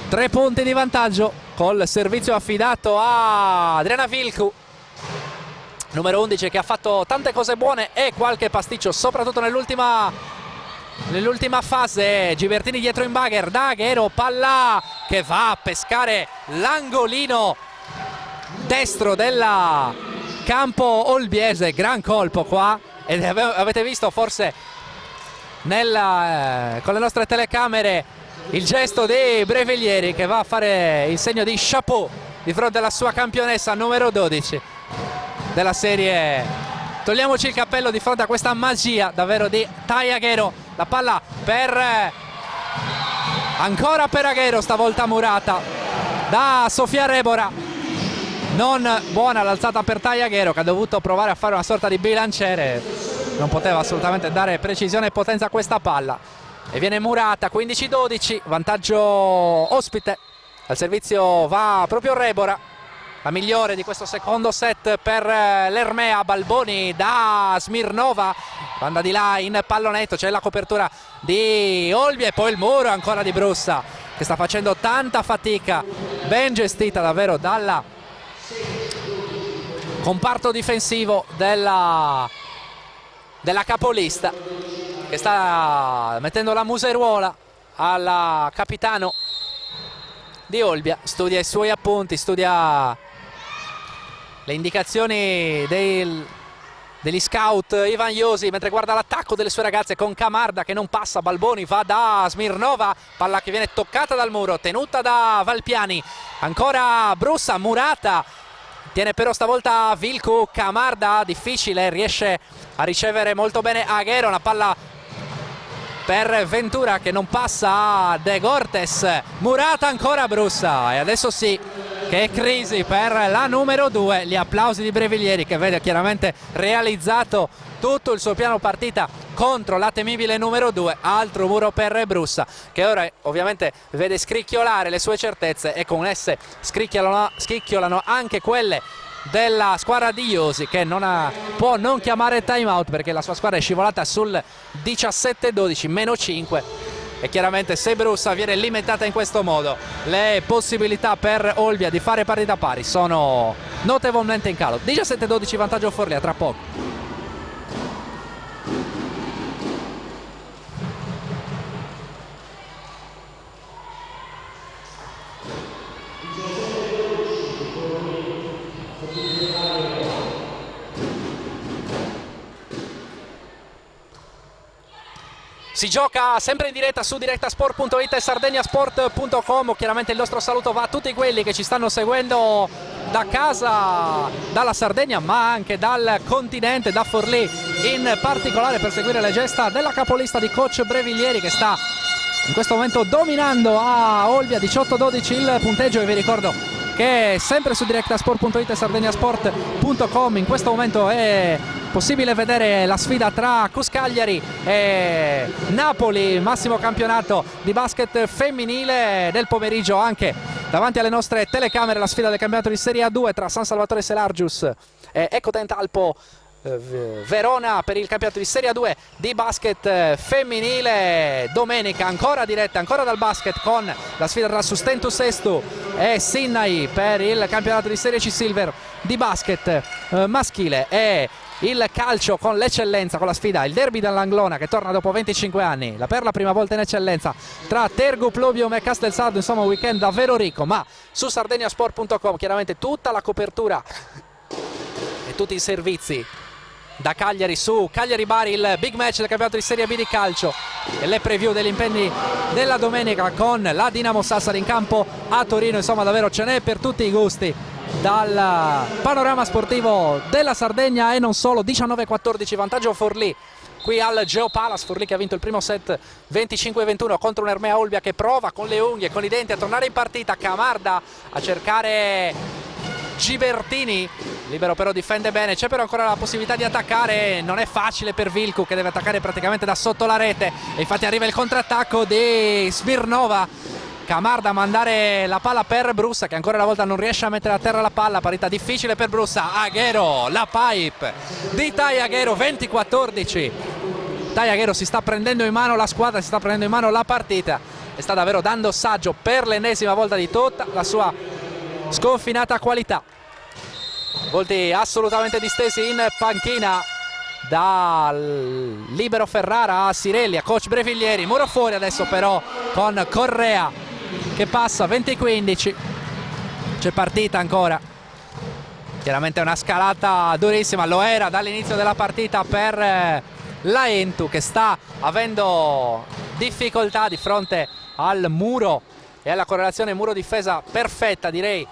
3 punti di vantaggio col servizio affidato a Adriana Vilcu. numero 11, che ha fatto tante cose buone e qualche pasticcio, soprattutto nell'ultima fase. Gibertini dietro in bagher, da Aguero, palla che va a pescare l'angolino destro della campo olbiese. Gran colpo qua, ed avete visto forse con le nostre telecamere il gesto di Breviglieri, che va a fare il segno di chapeau di fronte alla sua campionessa numero 12 della serie. Togliamoci il cappello di fronte a questa magia davvero di Tai Aguero. La palla ancora per Aguero, stavolta murata da Sofia Rebora. Non buona l'alzata per Tai Aguero, che ha dovuto provare a fare una sorta di bilanciere, non poteva assolutamente dare precisione e potenza a questa palla, e viene murata. 15-12, vantaggio ospite. Al servizio va proprio Rebora, la migliore di questo secondo set per l'Ermea. Balboni da Smirnova, banda di là in pallonetto, c'è la copertura di Olbia e poi il muro ancora di Brussa, che sta facendo tanta fatica, ben gestita davvero dalla comparto difensivo della capolista, che sta mettendo la museruola al capitano di Olbia. Studia i suoi appunti, studia le indicazioni degli scout Ivan Iosi, mentre guarda l'attacco delle sue ragazze con Camarda che non passa. Balboni va da Smirnova, palla che viene toccata dal muro, tenuta da Valpiani. Ancora Brussa, murata, tiene però stavolta Vilcu. Camarda, difficile, riesce a ricevere molto bene Aguero, una palla per Ventura che non passa a De Gortes. Murata ancora Brussa, e adesso sì che è crisi per la numero 2. Gli applausi di Breviglieri, che vede chiaramente realizzato tutto il suo piano partita contro la temibile numero 2. Altro muro per Brussa, che ora ovviamente vede scricchiolare le sue certezze, e con esse scricchiolano anche quelle della squadra di Iosi, che può non chiamare time out perché la sua squadra è scivolata sul 17-12, meno 5, e chiaramente se Brussa viene limitata in questo modo, le possibilità per Olbia di fare partita pari sono notevolmente in calo. 17-12, vantaggio Forlì, a tra poco. Si gioca sempre in diretta su directasport.it e sardegnasport.com. Chiaramente il nostro saluto va a tutti quelli che ci stanno seguendo da casa, dalla Sardegna, ma anche dal continente, da Forlì in particolare, per seguire le gesta della capolista di coach Breviglieri, che sta in questo momento dominando a Olbia. 18-12 il punteggio, e vi ricordo che sempre su directasport.it e sardegnasport.com in questo momento è possibile vedere la sfida tra Cuscagliari e Napoli, massimo campionato di basket femminile del pomeriggio. Anche davanti alle nostre telecamere la sfida del campionato di Serie A2 tra San Salvatore Selargius e Ecotent Alpo Verona per il campionato di Serie A2 di basket femminile. Domenica ancora diretta, ancora dal basket, con la sfida tra Sustentus Estu e Sinnai per il campionato di Serie C Silver di basket maschile, e il calcio con l'eccellenza, con la sfida, il derby dell'Anglona che torna dopo 25 anni, per la prima volta in eccellenza, tra Tergu, Pluvium e Castelsardo. Insomma un weekend davvero ricco, ma su sardegnasport.com chiaramente tutta la copertura e tutti i servizi da Cagliari su Cagliari Bari, il big match del campionato di Serie B di calcio, e le preview degli impegni della domenica con la Dinamo Sassari in campo a Torino. Insomma davvero ce n'è per tutti i gusti dal panorama sportivo della Sardegna e non solo. 19-14, vantaggio Forlì qui al Geopalace. Forlì che ha vinto il primo set 25-21 contro un Ermea Olbia che prova con le unghie e con i denti a tornare in partita. Camarda a cercare Gibertini, libero però difende bene, c'è però ancora la possibilità di attaccare, non è facile per Vilcu che deve attaccare praticamente da sotto la rete, e infatti arriva il contrattacco di Smirnova. Camarda a mandare la palla per Brussa, che ancora una volta non riesce a mettere a terra la palla, parità difficile per Brussa. Aguero, la pipe di Tai Aguero, 20-14. Tai Aguero si sta prendendo in mano la squadra, si sta prendendo in mano la partita e sta davvero dando saggio per l'ennesima volta di tutta la sua sconfinata qualità. volti assolutamente distesi in panchina, dal libero Ferrara a Sirelli, a coach Breviglieri. Muro fuori adesso però con Correa che passa 20-15. C'è partita ancora, chiaramente una scalata durissima, lo era dall'inizio della partita per la Entu, che sta avendo difficoltà di fronte al muro e alla correlazione muro-difesa perfetta, direi,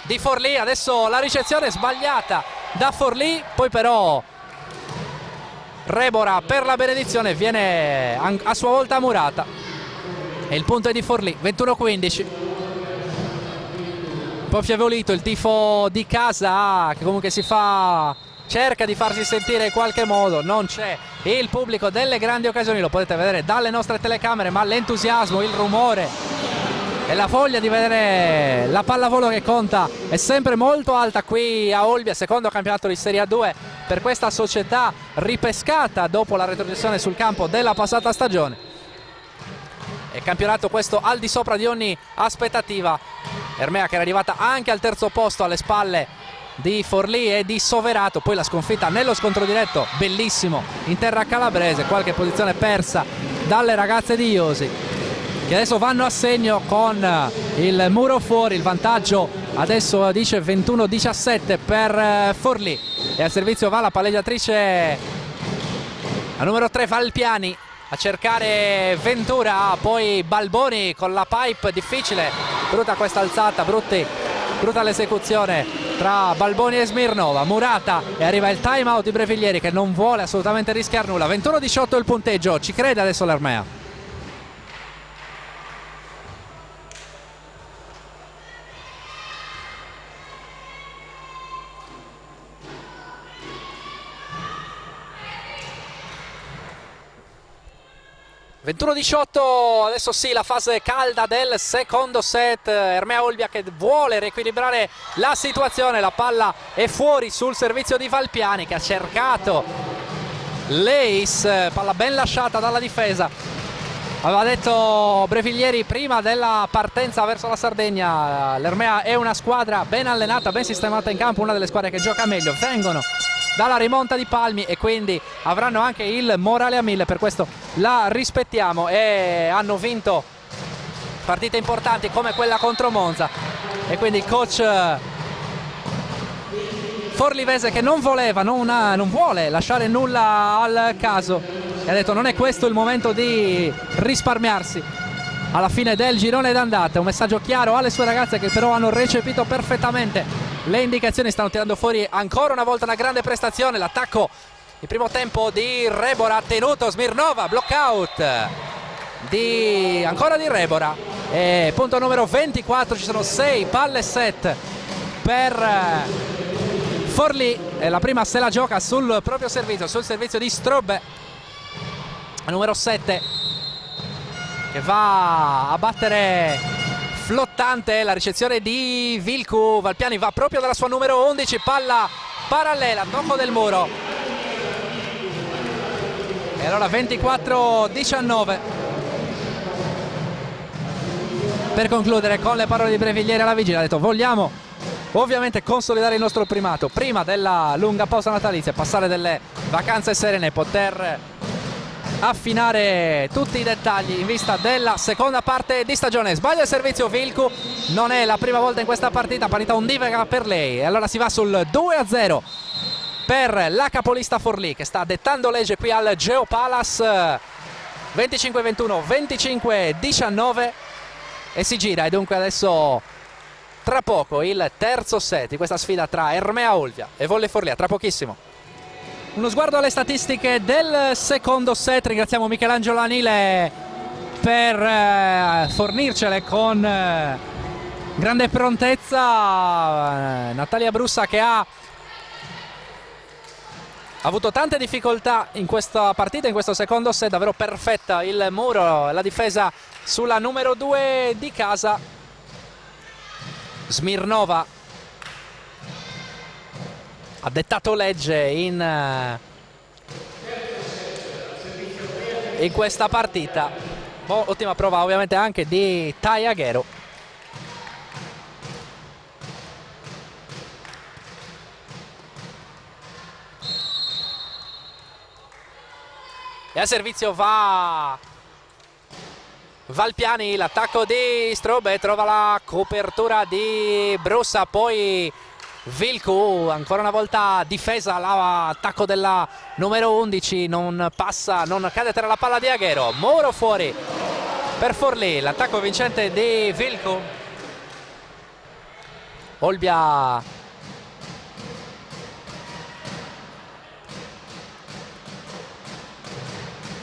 di Forlì. Adesso la ricezione sbagliata da Forlì, poi però Rebora per la benedizione viene a sua volta murata e il punto è di Forlì. 21-15. Un po' affievolito il tifo di casa, che comunque cerca di farsi sentire in qualche modo. Non c'è il pubblico delle grandi occasioni, lo potete vedere dalle nostre telecamere, ma l'entusiasmo, il rumore e la voglia di vedere la pallavolo che conta è sempre molto alta qui a Olbia, secondo campionato di Serie A2 per questa società ripescata dopo la retrocessione sul campo della passata stagione. E campionato questo al di sopra di ogni aspettativa. Ermea che era arrivata anche al terzo posto alle spalle di Forlì e di Soverato, poi la sconfitta nello scontro diretto bellissimo in terra calabrese, qualche posizione persa dalle ragazze di Iosi, che adesso vanno a segno con il muro fuori. Il vantaggio adesso dice 21-17 per Forlì, e al servizio va la palleggiatrice la numero 3 Valpiani a cercare Ventura, poi Balboni con la pipe, difficile, brutta questa alzata, brutta l'esecuzione tra Balboni e Smirnova. Murata e arriva il time out di Breviglieri che non vuole assolutamente rischiare nulla. 21-18 il punteggio, ci crede adesso l'Ermea. Adesso sì, la fase calda del secondo set. Ermea Olbia che vuole riequilibrare la situazione, la palla è fuori sul servizio di Valpiani che ha cercato l'ace, palla ben lasciata dalla difesa. Aveva detto Breviglieri prima della partenza verso la Sardegna, l'Ermea è una squadra ben allenata, ben sistemata in campo, una delle squadre che gioca meglio, vengono dalla rimonta di Palmi e quindi avranno anche il morale a 1000, per questo la rispettiamo, e hanno vinto partite importanti come quella contro Monza, e quindi il coach forlivese che non vuole lasciare nulla al caso e ha detto non è questo il momento di risparmiarsi alla fine del girone d'andata. Un messaggio chiaro alle sue ragazze che però hanno recepito perfettamente le indicazioni, stanno tirando fuori ancora una volta una grande prestazione. L'attacco il primo tempo di Rebora ha tenuto Smirnova, blockout ancora di Rebora, e punto numero 24, ci sono 6 palle set per Forlì, e la prima se la gioca sul proprio servizio, sul servizio di Strobbe, numero 7, che va a battere flottante la ricezione di Vilcu. Valpiani va proprio dalla sua numero 11, palla parallela, tocco del muro, e allora 24-19. Per concludere con le parole di Breviglieri alla vigilia, ha detto vogliamo ovviamente consolidare il nostro primato prima della lunga pausa natalizia, passare delle vacanze serene, poter affinare tutti i dettagli in vista della seconda parte di stagione. Sbaglia il servizio Vilcu, non è la prima volta in questa partita undivaga per lei, e allora si va sul 2-0 per la capolista Forlì che sta dettando legge qui al Geopalace. 25-21, 25-19 e si gira, e dunque adesso tra poco il terzo set di questa sfida tra Ermea Olbia e Volley Forlì, tra pochissimo. Uno sguardo alle statistiche del secondo set. Ringraziamo Michelangelo Anile per fornircele con grande prontezza. Natalia Brussa che ha avuto tante difficoltà in questa partita, in questo secondo set, davvero perfetta il muro, la difesa sulla numero 2 di casa. Smirnova ha dettato legge in questa partita. Ottima prova ovviamente anche di Tai Aghero. e a servizio va Valpiani, l'attacco di Strobe, trova la copertura di Brussa, poi Vilcu, ancora una volta difesa, l'attacco della numero 11, non passa, non cade a terra la palla di Aghero, Muro fuori per Forlì, l'attacco vincente di Vilcu. Olbia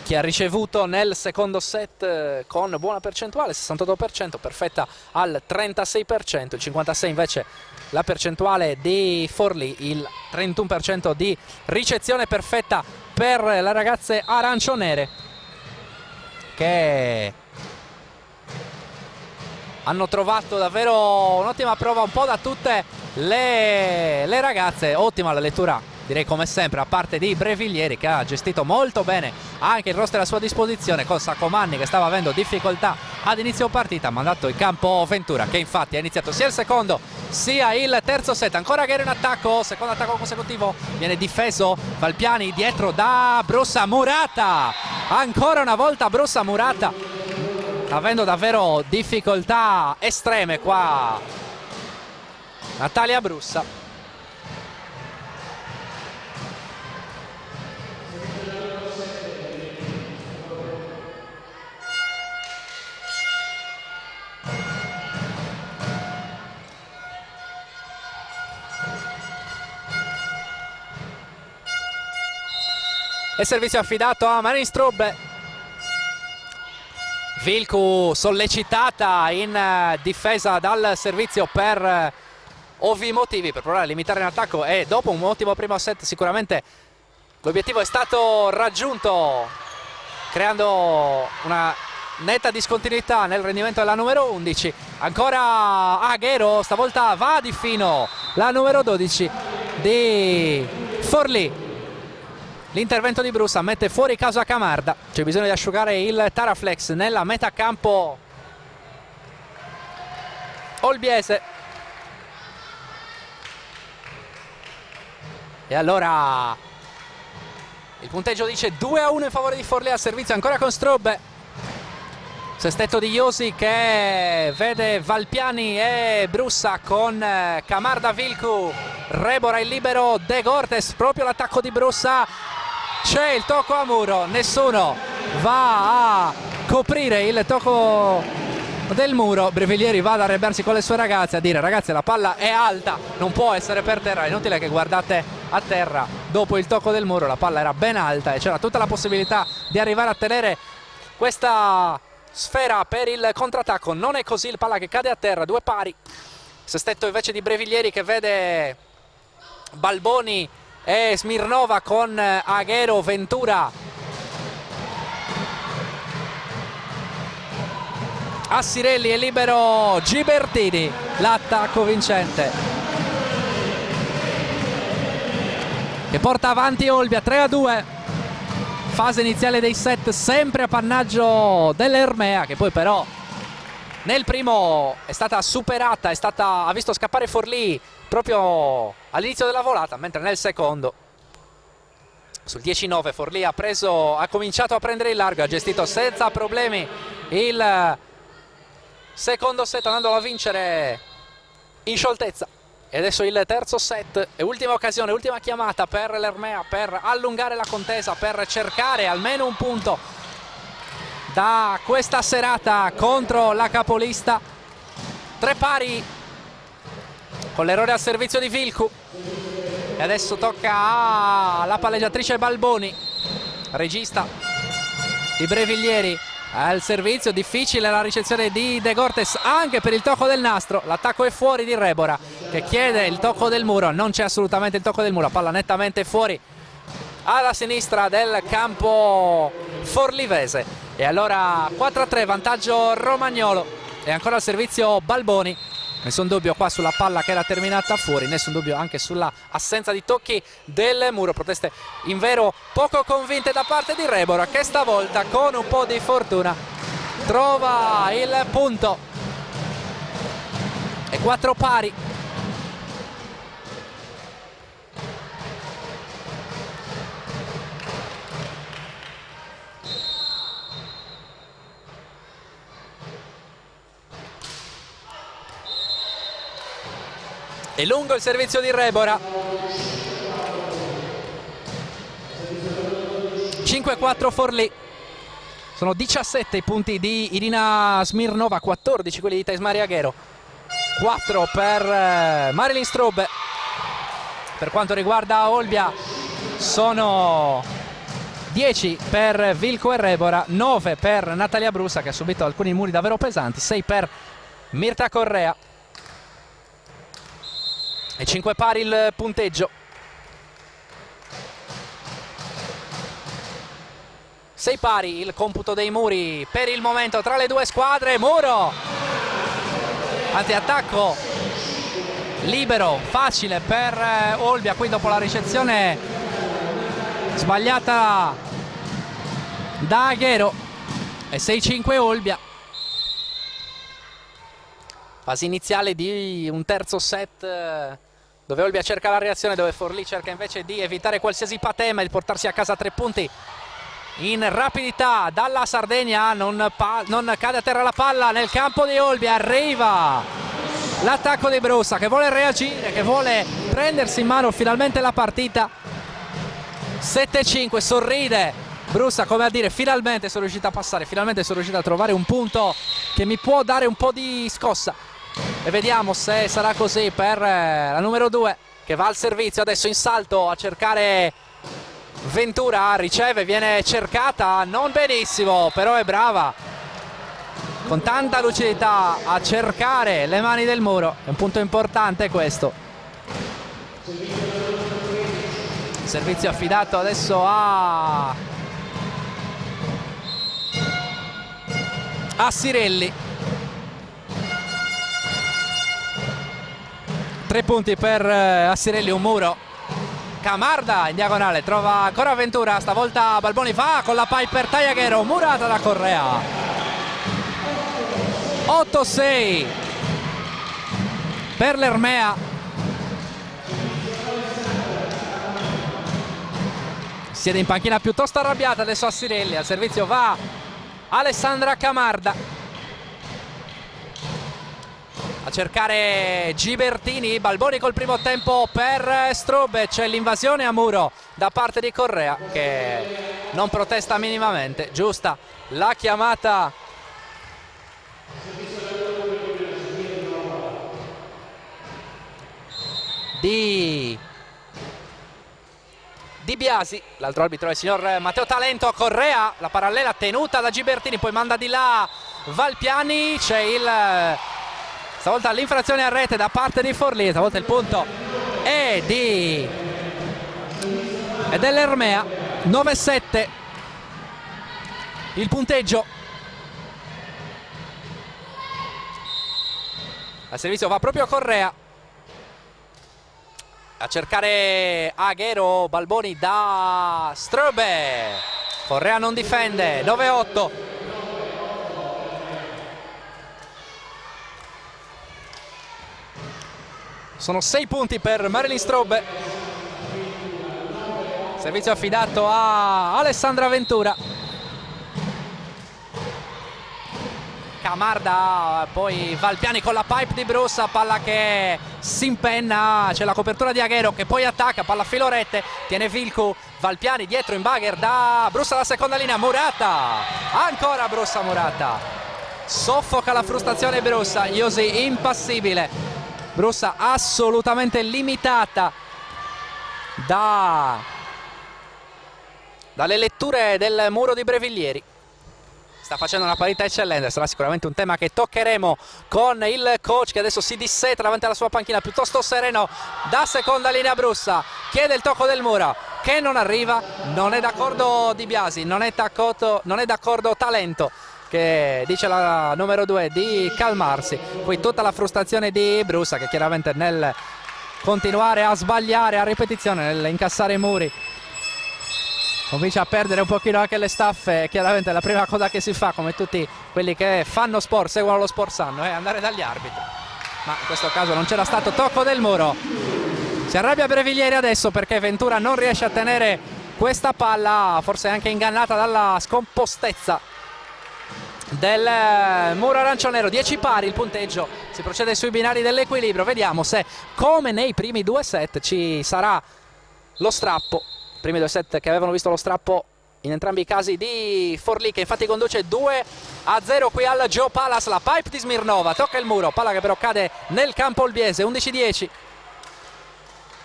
che ha ricevuto nel secondo set con buona percentuale, 68%, perfetta al 36%, il 56% invece la percentuale di Forlì, il 31% di ricezione perfetta per le ragazze arancionere che hanno trovato davvero un'ottima prova un po' da tutte le ragazze. Ottima la lettura, direi come sempre, a parte di Breviglieri, che ha gestito molto bene anche il roster a sua disposizione, con Saccomanni che stava avendo difficoltà ad inizio partita, ha mandato in campo Ventura, che infatti ha iniziato sia il secondo sia il terzo set. Ancora Aghero in attacco, secondo attacco consecutivo, viene difeso Valpiani dietro da Brussa. Murata, ancora una volta Brussa, Murata avendo davvero difficoltà estreme qua Natalia Brussa. E servizio affidato a Marin Strube. Vilcu sollecitata in difesa dal servizio per ovvi motivi, per provare a limitare l'attacco, e dopo un ottimo primo set sicuramente l'obiettivo è stato raggiunto, creando una netta discontinuità nel rendimento della numero 11. Ancora Aghero, stavolta va di fino la numero 12 di Forlì. L'intervento di Brussa mette fuori casa Camarda, c'è bisogno di asciugare il Taraflex nella metà campo olbiese. E allora il punteggio dice 2-1 in favore di Forlì, a servizio ancora con Strobbe. Sestetto di Iosi che vede Valpiani e Brussa con Camarda, Vilcu, Rebora il libero, De Gortes, proprio l'attacco di Brussa. C'è il tocco a muro, nessuno va a coprire il tocco del muro. Breviglieri va ad arrabbiarsi con le sue ragazze, a dire: ragazze, la palla è alta, non può essere per terra, è inutile che guardate a terra. Dopo il tocco del muro la palla era ben alta e c'era tutta la possibilità di arrivare a tenere questa sfera per il contrattacco. Non è così, il palla che cade a terra, due pari. Sestetto invece di Breviglieri che vede Balboni e Smirnova con Aghero, Ventura, Assirelli e libero Gibertini, l'attacco vincente che porta avanti Olbia 3-2. Fase iniziale dei set sempre a pannaggio dell'Ermea, che poi però nel primo è stata superata, ha visto scappare Forlì proprio all'inizio della volata, mentre nel secondo, sul 10-9, Forlì ha cominciato a prendere il largo, ha gestito senza problemi il secondo set, andandolo a vincere in scioltezza. E adesso il terzo set e ultima occasione, ultima chiamata per l'Ermea per allungare la contesa, per cercare almeno un punto da questa serata contro la capolista. Tre pari con l'errore al servizio di Vilcu. E adesso tocca alla palleggiatrice Balboni, regista di Breviglieri. Al servizio, difficile la ricezione di De Gortes anche per il tocco del nastro. L'attacco è fuori di Rebora che chiede il tocco del muro, non c'è assolutamente il tocco del muro, palla nettamente fuori alla sinistra del campo forlivese. E allora 4-3, vantaggio romagnolo. E ancora al servizio Balboni. Nessun dubbio qua sulla palla che era terminata fuori, nessun dubbio anche sulla assenza di tocchi del muro. Proteste invero poco convinte da parte di Rebora, che stavolta con un po' di fortuna trova il punto. E 4 pari. È lungo il servizio di Rebora. 5-4 Forlì. Sono 17 i punti di Irina Smirnova, 14 quelli di Thais Maria Aghero, 4 per Marilyn Straub. Per quanto riguarda Olbia sono 10 per Vilco e Rebora, 9 per Natalia Brusa che ha subito alcuni muri davvero pesanti, 6 per Mirta Correa e 5 pari il punteggio. 6 pari il computo dei muri per il momento tra le due squadre. Muro, anzi attacco libero facile per Olbia qui dopo la ricezione sbagliata da Aghero, e 6-5 Olbia. Fase iniziale di un terzo set dove Olbia cerca la reazione, dove Forlì cerca invece di evitare qualsiasi patema e di portarsi a casa 3 punti in rapidità. Dalla Sardegna non cade a terra la palla nel campo di Olbia, arriva l'attacco di Brusa che vuole reagire, che vuole prendersi in mano finalmente la partita. 7-5, sorride Brusa come a dire finalmente sono riuscita a passare, finalmente sono riuscita a trovare un punto che mi può dare un po' di scossa, e vediamo se sarà così per la numero 2 che va al servizio adesso in salto a cercare Ventura, riceve, viene cercata non benissimo, però è brava con tanta lucidità a cercare le mani del muro, è un punto importante questo. Servizio affidato adesso a Sirelli. 3 punti per Assirelli, un muro. Camarda in diagonale, trova ancora Ventura, stavolta Balboni va con la pipe per Aghero, murata da Correa. 8-6 per l'Ermea. Siede in panchina piuttosto arrabbiata adesso Assirelli, al servizio va Alessandra Camarda a cercare Gibertini. Balboni col primo tempo per Straub, c'è l'invasione a muro da parte di Correa che non protesta minimamente, giusta la chiamata di Biasi. L'altro arbitro è il signor Matteo Talento. Correa, la parallela tenuta da Gibertini, poi manda di là Valpiani, c'è stavolta l'infrazione a rete da parte di Forlì, stavolta il punto è dell'Ermea. 9-7 il punteggio. Al servizio va proprio Correa a cercare Aghero, Balboni da Straub, Correa non difende. 9-8. Sono 6 punti per Marilyn Straub. Servizio affidato a Alessandra Ventura. Camarda, poi Valpiani con la pipe di Brusa, palla che si impenna, c'è la copertura di Aghero che poi attacca, palla a filo rete, tiene Vilcu, Valpiani dietro in bagger da Brusa alla seconda linea, Murata, ancora Brusa, Murata, soffoca la frustrazione Brusa, Iosi impassibile, Brusa assolutamente limitata dalle letture del muro di Breviglieri. Sta facendo una parità eccellente, sarà sicuramente un tema che toccheremo con il coach che adesso si disseta davanti alla sua panchina, piuttosto sereno da seconda linea. Brusa chiede il tocco del muro che non arriva, non è d'accordo Di Biasi, non è d'accordo Talento, che dice la numero 2 di calmarsi. Qui tutta la frustrazione di Brusa che chiaramente nel continuare a sbagliare a ripetizione, nell'incassare i muri, comincia a perdere un pochino anche le staffe. Chiaramente la prima cosa che si fa, come tutti quelli che fanno sport, seguono lo sport sanno, è andare dagli arbitri, ma in questo caso non c'era stato tocco del muro. Si arrabbia Breviglieri adesso perché Ventura non riesce a tenere questa palla, forse anche ingannata dalla scompostezza del muro arancione-nero. 10 pari il punteggio Si procede sui binari dell'equilibrio, vediamo se come nei primi 2 set ci sarà lo strappo, i primi 2 set che avevano visto lo strappo in entrambi i casi di Forlì, che infatti conduce 2-0 qui al Joe Palace. La pipe di Smirnova, tocca il muro, palla che però cade nel campo olbiese, 11-10.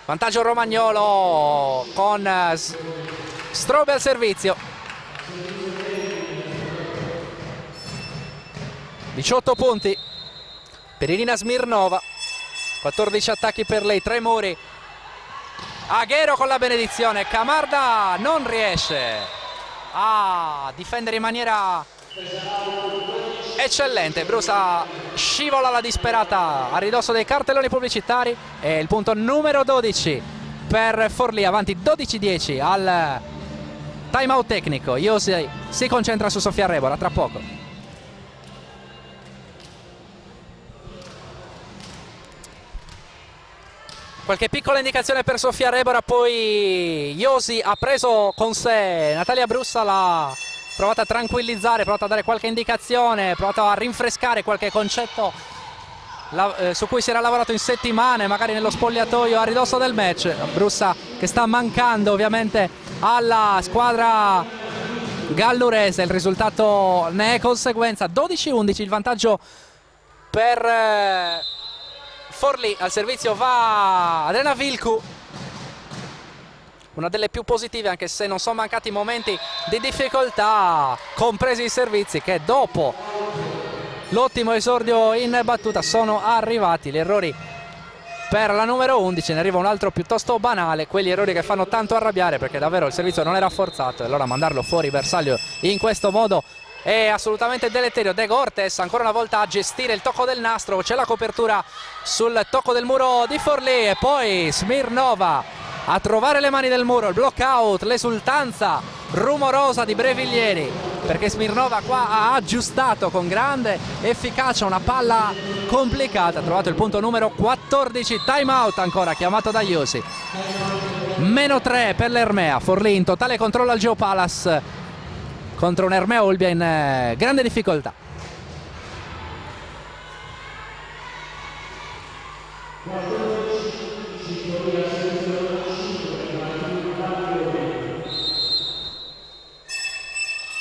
Vantaggio romagnolo con Strobe al servizio. 18 punti per Irina Smirnova, 14 attacchi per lei, 3 muri. Aghero con la benedizione, Camarda non riesce a difendere in maniera eccellente. Brusa scivola la disperata a ridosso dei cartelloni pubblicitari e il punto numero 12 per Forlì, avanti 12-10 al time out tecnico. Iosi si concentra su Sofia Rebora, tra poco. Qualche piccola indicazione per Sofia Rebora, poi Iosi ha preso con sé Natalia Brussa, l'ha provata a tranquillizzare, provata a dare qualche indicazione, provata a rinfrescare qualche concetto su cui si era lavorato in settimane, magari nello spogliatoio a ridosso del match. Brussa che sta mancando ovviamente alla squadra gallurese, il risultato ne è conseguenza, 12-11 il vantaggio per Forlì. Al servizio va Adriana Vilcu, una delle più positive, anche se non sono mancati momenti di difficoltà, compresi i servizi che dopo l'ottimo esordio in battuta sono arrivati. Gli errori per la numero 11, ne arriva un altro piuttosto banale, quegli errori che fanno tanto arrabbiare, perché davvero il servizio non era forzato e allora mandarlo fuori bersaglio in questo modo è assolutamente deleterio. De Gortes ancora una volta a gestire il tocco del nastro, c'è la copertura sul tocco del muro di Forlì e poi Smirnova a trovare le mani del muro, il block out, l'esultanza rumorosa di Breviglieri, perché Smirnova qua ha aggiustato con grande efficacia una palla complicata. Ha trovato il punto numero 14, time out ancora chiamato da Iosi. -3 per l'Ermea. Forlì in totale controllo al Geo Palace contro un Ermea Olbia in grande difficoltà.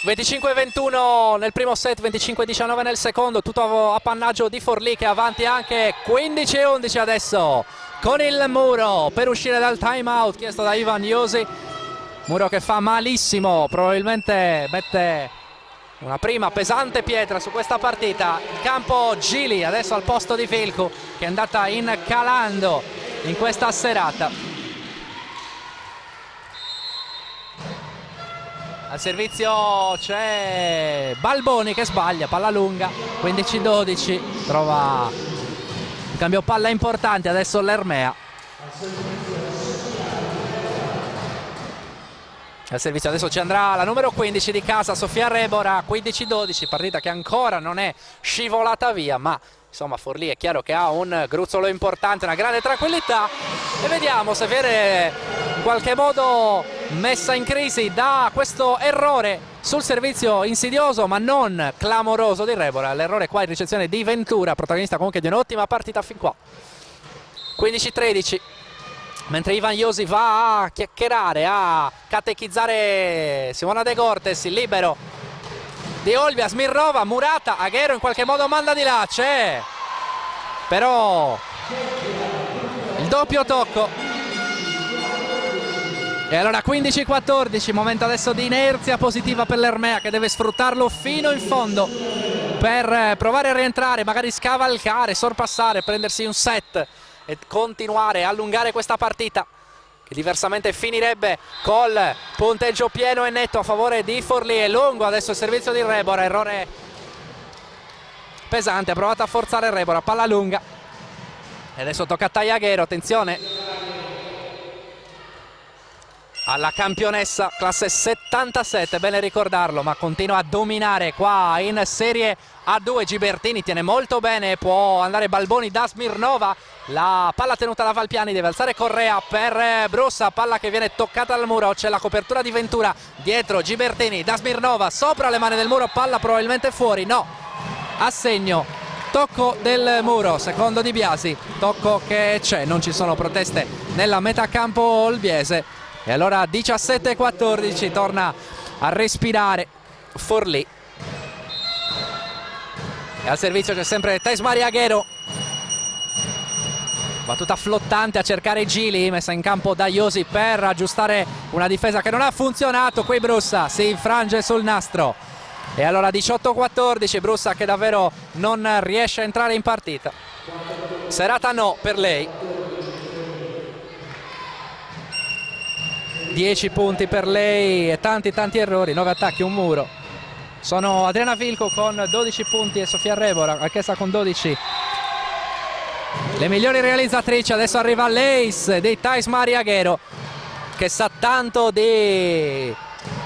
(25-21) nel primo set, 25-19 nel secondo, tutto appannaggio di Forlì che è avanti anche 15-11 adesso con il muro per uscire dal time out chiesto da Ivan Iosi. Muro che fa malissimo, probabilmente mette una prima pesante pietra su questa partita. Il campo Gili adesso al posto di Vilcu, che è andata incalando in questa serata. Al servizio c'è Balboni che sbaglia, palla lunga, 15-12, trova un cambio palla importante adesso l'Ermea. Al servizio adesso ci andrà la numero 15 di casa, Sofia Rebora, 15-12, partita che ancora non è scivolata via, ma insomma Forlì è chiaro che ha un gruzzolo importante, una grande tranquillità, e vediamo se viene in qualche modo messa in crisi da questo errore sul servizio insidioso ma non clamoroso di Rebora. L'errore qua in ricezione di Ventura, protagonista comunque di un'ottima partita fin qua. 15-13. Mentre Ivan Iosi va a chiacchierare, a catechizzare Simona De Gortes, il libero di Olbia. Smirnova, murata, Aghero in qualche modo manda di là, c'è però il doppio tocco. E allora 15-14, momento adesso di inerzia positiva per l'Ermea, che deve sfruttarlo fino in fondo per provare a rientrare, magari scavalcare, sorpassare, prendersi un set e continuare a allungare questa partita, che diversamente finirebbe col punteggio pieno e netto a favore di Forlì. È lungo adesso il servizio di Rebora, errore pesante, ha provato a forzare Rebora, palla lunga e adesso tocca a Tagliaghero. Attenzione alla campionessa classe 77, bene ricordarlo, ma continua a dominare qua in Serie A2. Gibertini tiene molto bene, può andare Balboni da Smirnova, la palla tenuta da Valpiani, deve alzare Correa per Brussa, palla che viene toccata dal muro, c'è la copertura di Ventura, dietro Gibertini da Smirnova, sopra le mani del muro, palla probabilmente fuori, no, a segno tocco del muro, secondo Di Biasi, tocco che c'è, non ci sono proteste nella metà campo olbiese. E allora 17-14, torna a respirare Forlì. E al servizio c'è sempre Thais Maria Aguero. Battuta flottante a cercare Gili, messa in campo da Iosi per aggiustare una difesa che non ha funzionato. Qui Brussa si infrange sul nastro. E allora 18-14, Brussa che davvero non riesce a entrare in partita. Serata no per lei. 10 punti per lei e tanti errori, 9 attacchi, un muro. Sono Adriana Vilco con 12 punti e Sofia Rebora, anch'essa con 12. Le migliori realizzatrici. Adesso arriva l'Ace di Thais Maria Aguero, che sa tanto di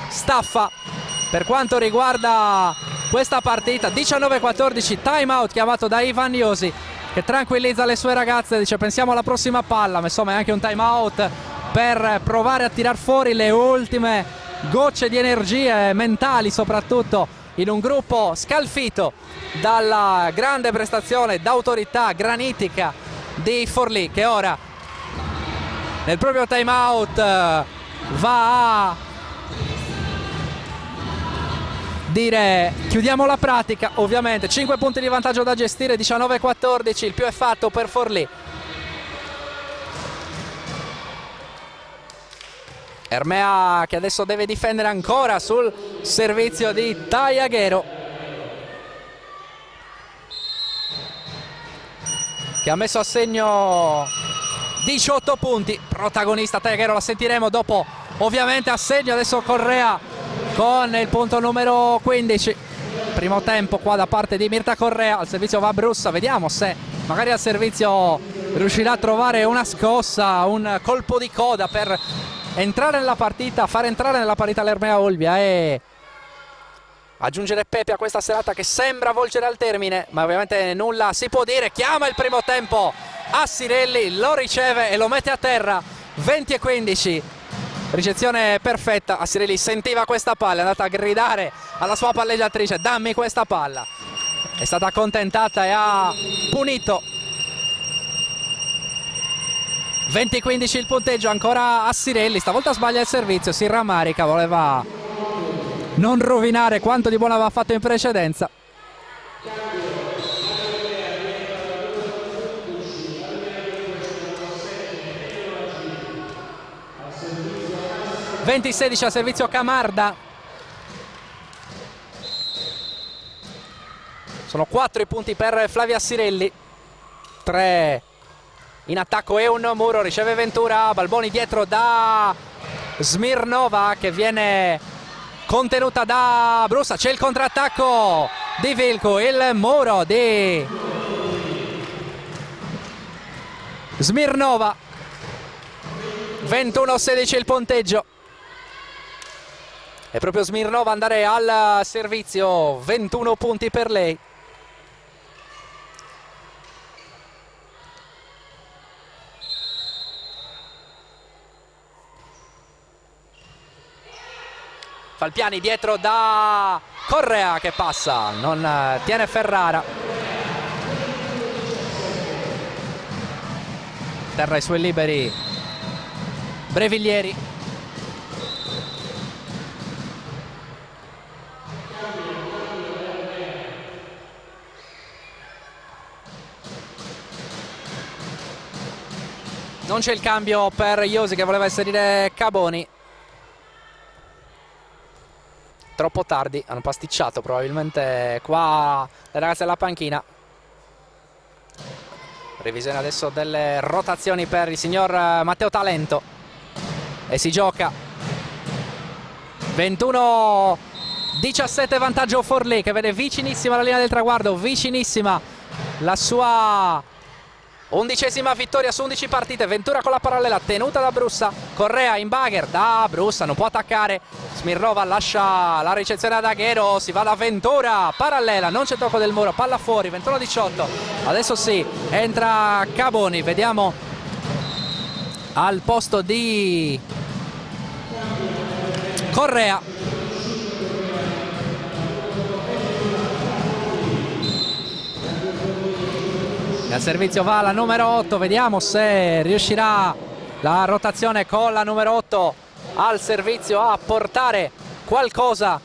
staffa per quanto riguarda questa partita. 19-14, time out chiamato da Ivan Iosi, che tranquillizza le sue ragazze, dice pensiamo alla prossima palla, ma insomma è anche un time out per provare a tirar fuori le ultime gocce di energie mentali, soprattutto in un gruppo scalfito dalla grande prestazione d'autorità granitica di Forlì, che ora nel proprio time out va a dire chiudiamo la pratica. Ovviamente 5 punti di vantaggio da gestire, 19-14, il più è fatto per Forlì. Ermea che adesso deve difendere ancora sul servizio di Thais Aguero, che ha messo a segno 18 punti. Protagonista Thais Aguero, la sentiremo dopo ovviamente a segno. Adesso Correa con il punto numero 15. Primo tempo qua da parte di Mirta Correa. Al servizio va Brussa, vediamo se magari al servizio riuscirà a trovare una scossa, un colpo di coda per entrare nella partita, far entrare nella partita l'Ermea Olbia e aggiungere pepe a questa serata che sembra volgere al termine, ma ovviamente nulla si può dire. Chiama il primo tempo Assirelli, lo riceve e lo mette a terra. 20-15, ricezione perfetta. Assirelli sentiva questa palla, è andata a gridare alla sua palleggiatrice dammi questa palla, è stata accontentata e ha punito. 20-15 il punteggio, ancora Assirelli, stavolta sbaglia il servizio, si rammarica, voleva non rovinare quanto di buono aveva fatto in precedenza. (20-16) al servizio Camarda. Sono 4 i punti per Flavia Assirelli, 3 in attacco e un muro. Riceve Ventura, Balboni dietro da Smirnova che viene contenuta da Brussa. C'è il contrattacco di Vilco, il muro di Smirnova. 21-16 il punteggio. È proprio Smirnova andare al servizio, 21 punti per lei. Falpiani dietro da Correa che passa, non tiene Ferrara. Terra i suoi liberi Breviglieri. Non c'è il cambio per Iosi che voleva inserire Caboni. Troppo tardi, hanno pasticciato probabilmente qua le ragazze della panchina. Revisione adesso delle rotazioni per il signor Matteo Talento e si gioca 21-17 vantaggio Forlì, che vede vicinissima la linea del traguardo, vicinissima la sua 11ª vittoria su 11 partite. Ventura con la parallela tenuta da Brussa, Correa in bagger da Brussa, non può attaccare. Smirnova lascia la ricezione ad Aguero, si va da Ventura, parallela, non c'è tocco del muro, palla fuori, 21-18. Adesso sì, entra Caboni, vediamo al posto di Correa. Nel servizio va la numero 8, vediamo se riuscirà la rotazione con la numero 8 al servizio a portare qualcosa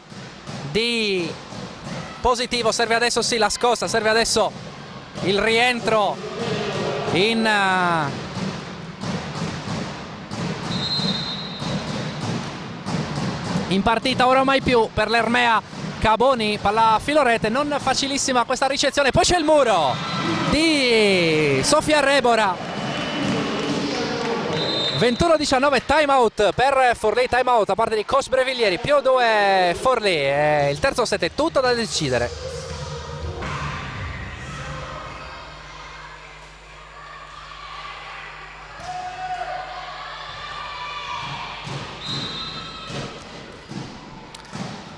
di positivo. Serve adesso sì la scossa, serve adesso il rientro in partita, ora mai più per l'Ermea. Caboni, palla filorete, non facilissima questa ricezione, poi c'è il muro di Sofia Rebora. 21-19, time out per Forlì, time out da parte di coach Breviglieri, più 2 Forlì, il terzo set è tutto da decidere.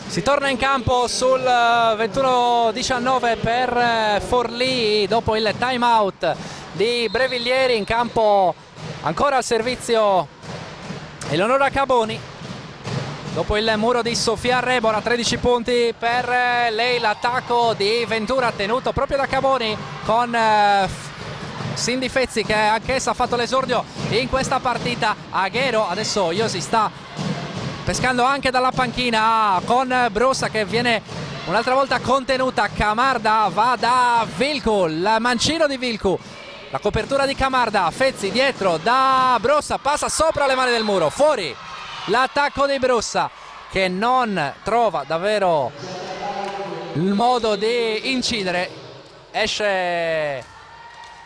Si torna in campo sul 21-19 per Forlì dopo il time out di Breviglieri. In campo ancora al servizio Eleonora Caboni dopo il muro di Sofia Rebora. 13 punti per lei, l'attacco di Ventura tenuto proprio da Caboni con Cindy Fezzi che anch'essa ha fatto l'esordio in questa partita. Aghero adesso Iosi sta pescando anche dalla panchina con Brossa che viene un'altra volta contenuta. Camarda va da Vilcu, il mancino di Vilcu, la copertura di Camarda, Fezzi dietro da Brossa, passa sopra le mani del muro, fuori l'attacco di Brossa che non trova davvero il modo di incidere. Esce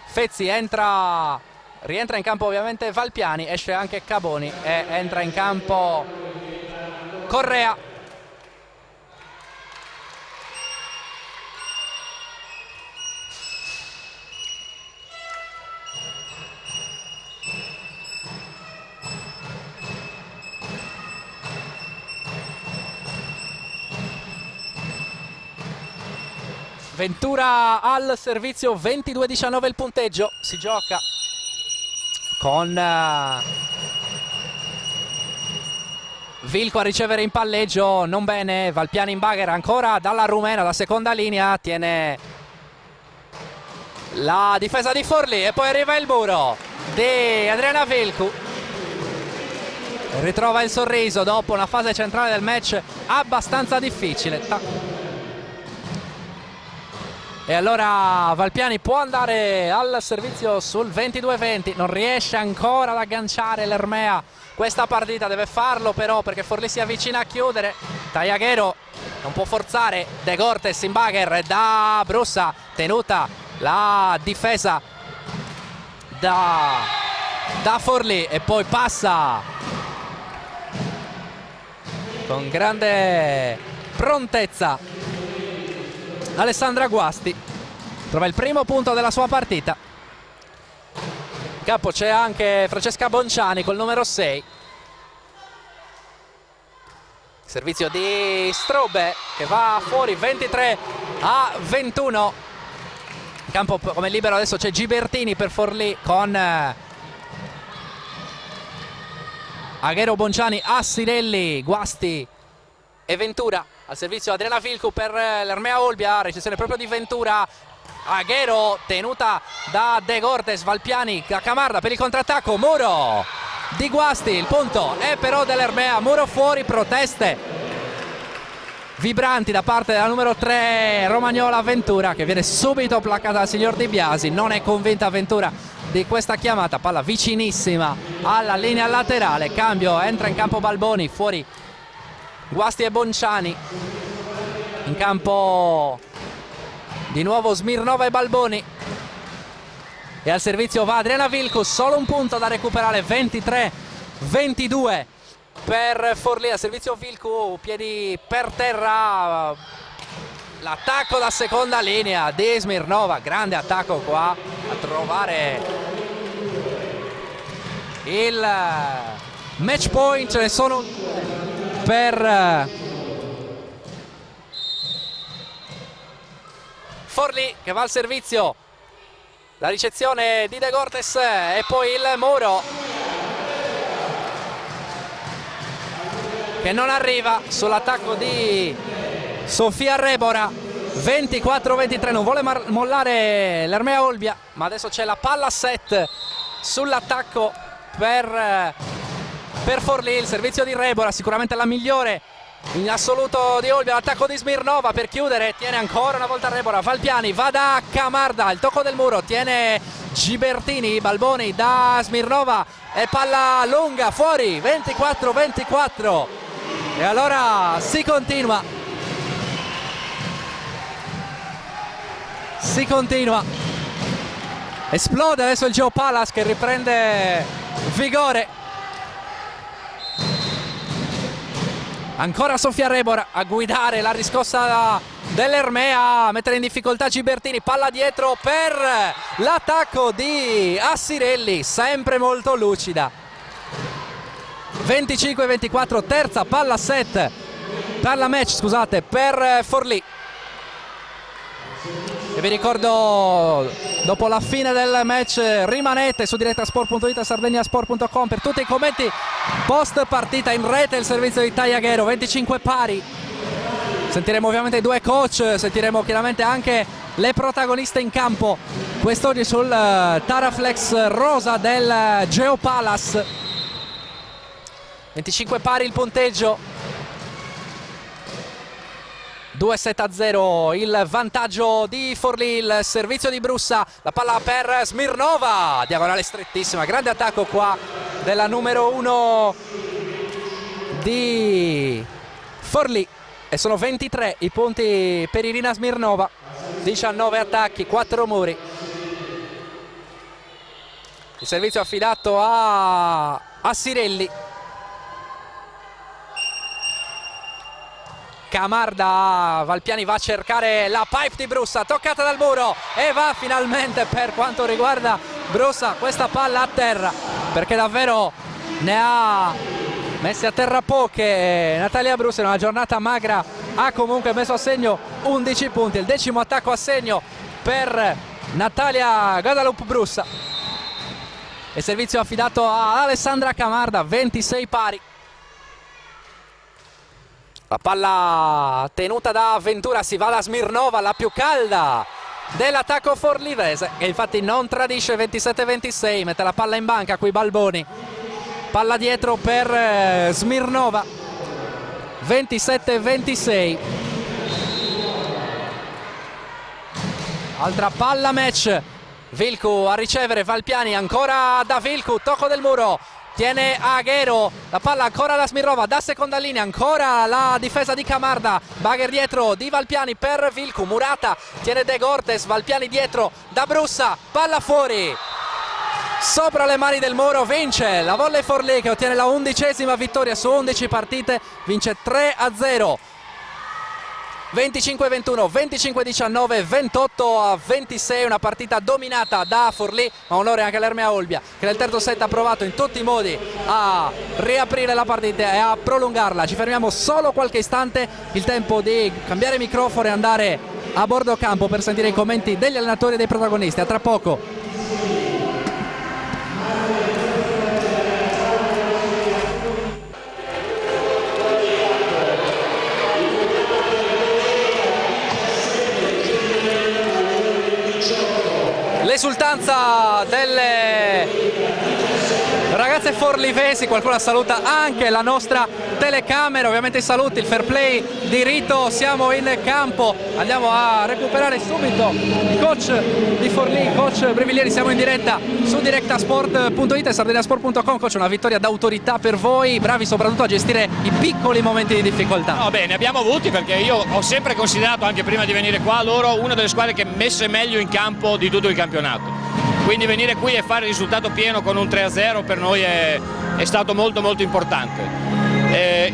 Fezzi, rientra in campo ovviamente Valpiani, esce anche Caboni e entra in campo Correa. Ventura al servizio, 22-19 il punteggio. Si gioca con Vilco a ricevere in palleggio, non bene, Valpiani in bagher ancora dalla rumena, la seconda linea, tiene la difesa di Forlì e poi arriva il muro di Adriana Vilcu. Ritrova il sorriso dopo una fase centrale del match abbastanza difficile. E allora Valpiani può andare al servizio sul 22-20, non riesce ancora ad agganciare l'Ermea questa partita, deve farlo però perché Forlì si avvicina a chiudere. Tagliaghero non può forzare, De Cortes in bagher da Brussa, tenuta la difesa da Forlì e poi passa con grande prontezza Alessandra Guasti, trova il primo punto della sua partita. In campo c'è anche Francesca Bonciani col numero 6. Servizio di Straube che va fuori, 23-21. In campo come libero adesso c'è Gibertini per Forlì con Aghero, Bonciani, Assirelli, Guasti e Ventura. Al servizio Adriana Vilcu per l'Ermea Olbia, ricezione proprio di Ventura. Aghero tenuta da De Cortes, Valpiani da Camarda per il contrattacco, muro di Guasti, il punto è però dell'Ermea, muro fuori, proteste vibranti da parte della numero 3 romagnola Ventura che viene subito placata dal signor Di Biasi. Non è convinta Ventura di questa chiamata, palla vicinissima alla linea laterale, cambio, entra in campo Balboni, fuori Guasti e Bonciani, in campo di nuovo Smirnova e Balboni e al servizio va Adriana Vilcu, solo un punto da recuperare, 23-22 per Forlì. Al servizio Vilcu, piedi per terra, l'attacco da seconda linea di Smirnova, grande attacco qua a trovare il match point, ce ne sono per Forlì che va al servizio, la ricezione di De Cortes e poi il muro che non arriva sull'attacco di Sofia Rebora. 24-23, non vuole mollare l'Ermea Olbia, ma adesso c'è la palla set sull'attacco per Forlì. Il servizio di Rebora, sicuramente la migliore in assoluto di Olbia. L'attacco di Smirnova per chiudere, tiene ancora una volta Rebora. Valpiani va da Camarda, il tocco del muro, tiene Gibertini, Balboni da Smirnova e palla lunga fuori. 24-24 e allora si continua, esplode adesso il Geopalas che riprende vigore. Ancora Sofia Rebora a guidare la riscossa dell'Ermea, a mettere in difficoltà Gibertini, palla dietro per l'attacco di Assirelli, sempre molto lucida. 25-24, terza palla match, scusate, per Forlì. E vi ricordo, dopo la fine del match rimanete su direttasport.it e sardegnasport.com per tutti i commenti post partita. In rete il servizio di Tagliaghero, 25 pari. Sentiremo ovviamente i due coach, sentiremo chiaramente anche le protagoniste in campo quest'oggi sul Taraflex rosa del Geopalas. 25 pari il punteggio, 2-7-0 il vantaggio di Forlì. Il servizio di Brussa, la palla per Smirnova, diagonale strettissima, grande attacco qua della numero 1 di Forlì e sono 23 i punti per Irina Smirnova, 19 attacchi, 4 muri. Il servizio affidato a Sirelli. Camarda, Valpiani va a cercare la pipe di Brussa, toccata dal muro e va finalmente, per quanto riguarda Brussa, questa palla a terra, perché davvero ne ha messe a terra poche. Natalia Brussa in una giornata magra ha comunque messo a segno 11 punti, il 10° attacco a segno per Natalia Guadalupe Brussa. Il servizio affidato a Alessandra Camarda, 26 pari. La palla tenuta da Ventura, si va da Smirnova, la più calda dell'attacco forlivese, che infatti non tradisce. 27-26, mette la palla in banca qui Balboni, palla dietro per Smirnova. 27-26, altra palla match. Vilcu a ricevere, Valpiani ancora da Vilcu, tocco del muro, tiene Aghero, la palla ancora da Smirnova, da seconda linea, ancora la difesa di Camarda, bagger dietro di Valpiani per Vilcu, Murata tiene De Gortes, Valpiani dietro da Brussa, palla fuori, sopra le mani del muro. Vince la Volley Forlì, che ottiene la 11ª vittoria su 11 partite, vince 3-0. 25-21, 25-19, 28-26, una partita dominata da Forlì, ma onore anche all'Ermea Olbia, che nel terzo set ha provato in tutti i modi a riaprire la partita e a prolungarla. Ci fermiamo solo qualche istante, il tempo di cambiare microfono e andare a bordo campo per sentire i commenti degli allenatori e dei protagonisti. A tra poco. L'esultanza delle ragazze forlivesi, qualcuno saluta anche la nostra telecamera, ovviamente i saluti, il fair play di rito, siamo in campo, andiamo a recuperare subito il coach di Forlì, coach Brevilieri, siamo in diretta su direttasport.it e sardegnasport.com. Coach, una vittoria d'autorità per voi, bravi soprattutto a gestire i piccoli momenti di difficoltà. No, beh, ne abbiamo avuti, perché io ho sempre considerato, anche prima di venire qua, loro una delle squadre che messe meglio in campo di tutto il campionato. Quindi venire qui e fare il risultato pieno con un 3-0 per noi è stato molto importante.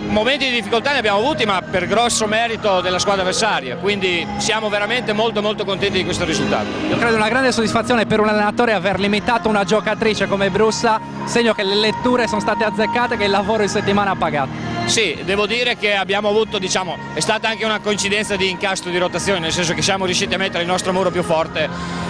Momenti di difficoltà ne abbiamo avuti, ma per grosso merito della squadra avversaria, quindi siamo veramente molto contenti di questo risultato. Io credo una grande soddisfazione per un allenatore aver limitato una giocatrice come Brussa, segno che le letture sono state azzeccate, che il lavoro in settimana ha pagato. Sì, devo dire che abbiamo avuto, diciamo, è stata anche una coincidenza di incastro di rotazione, nel senso che siamo riusciti a mettere il nostro muro più forte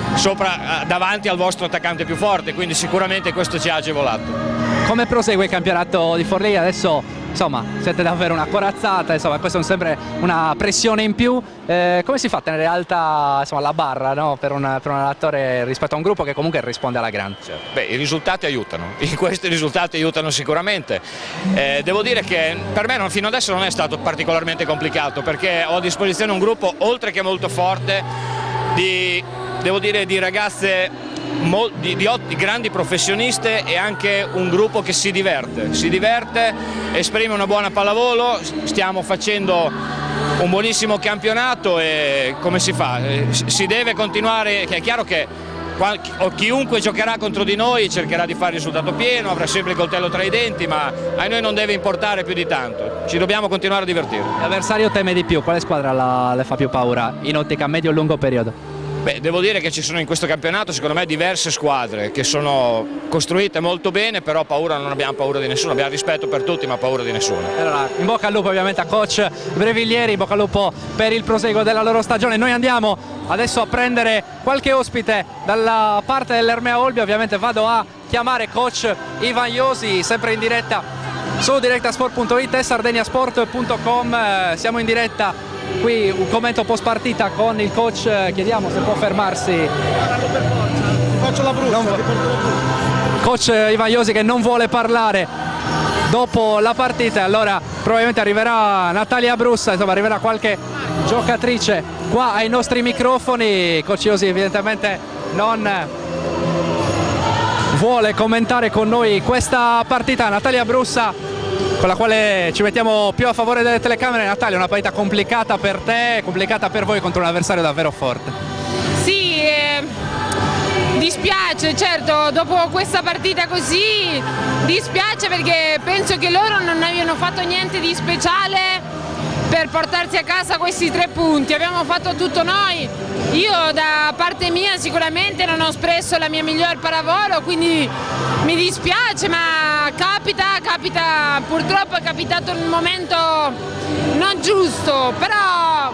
davanti al vostro attaccante più forte, quindi sicuramente questo ci ha agevolato. Come prosegue il campionato di Forlì? Adesso insomma siete davvero una corazzata, insomma questa è sempre una pressione in più. Come si fa a tenere alta insomma, la barra, no? per un allenatore rispetto a un gruppo che comunque risponde alla grande? Beh, i risultati aiutano, questi risultati aiutano sicuramente. Devo dire che per me fino adesso non è stato particolarmente complicato, perché ho a disposizione un gruppo oltre che molto forte devo dire di ragazze di grandi professioniste, e anche un gruppo che si diverte, esprime una buona pallavolo. Stiamo facendo un buonissimo campionato e come si fa? Si deve continuare, che è chiaro che chiunque giocherà contro di noi cercherà di fare il risultato pieno, avrà sempre il coltello tra i denti, ma a noi non deve importare più di tanto, ci dobbiamo continuare a divertire. L'avversario teme di più, quale squadra le fa più paura in ottica medio-lungo periodo? Beh, devo dire che ci sono in questo campionato secondo me diverse squadre che sono costruite molto bene, però non abbiamo paura di nessuno, abbiamo rispetto per tutti ma paura di nessuno. Allora, in bocca al lupo ovviamente a coach Breviglieri, in bocca al lupo per il proseguo della loro stagione. Noi andiamo adesso a prendere qualche ospite dalla parte dell'Ermea Olbia, ovviamente vado a chiamare coach Ivan Iosi, sempre in diretta su diretta-sport.it e sardegnasport.com. Siamo in diretta. Qui un commento post partita con il coach, chiediamo se può fermarsi. Faccio la brutta, Coach Ivan Iosi che non vuole parlare dopo la partita, allora probabilmente arriverà Natalia Brussa, insomma arriverà qualche giocatrice qua ai nostri microfoni. Coach Iosi evidentemente non vuole commentare con noi questa partita. Natalia Brussa, con la quale ci mettiamo più a favore delle telecamere. Natalia, una partita complicata per te, complicata per voi contro un avversario davvero forte. Sì, dispiace, certo, dopo questa partita così dispiace, perché penso che loro non abbiano fatto niente di speciale per portarsi a casa questi 3 punti, abbiamo fatto tutto noi. Io da parte mia sicuramente non ho espresso la mia miglior pallavolo, quindi mi dispiace, ma capita, purtroppo è capitato in un momento non giusto, però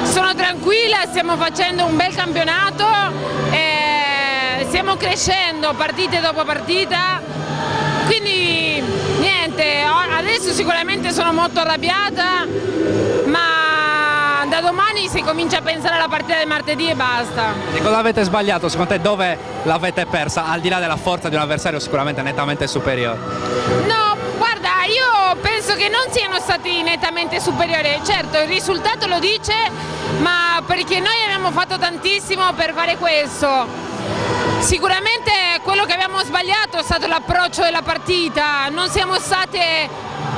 sono tranquilla, stiamo facendo un bel campionato e stiamo crescendo partita dopo partita, quindi niente, adesso sicuramente sono molto arrabbiata, ma da domani si comincia a pensare alla partita del martedì e basta. E cosa avete sbagliato? Secondo te dove l'avete persa? Al di là della forza di un avversario sicuramente nettamente superiore. No, guarda, io penso che non siano stati nettamente superiori. Certo, il risultato lo dice, ma perché noi abbiamo fatto tantissimo per fare questo. Sicuramente quello che abbiamo sbagliato è stato l'approccio della partita, non siamo state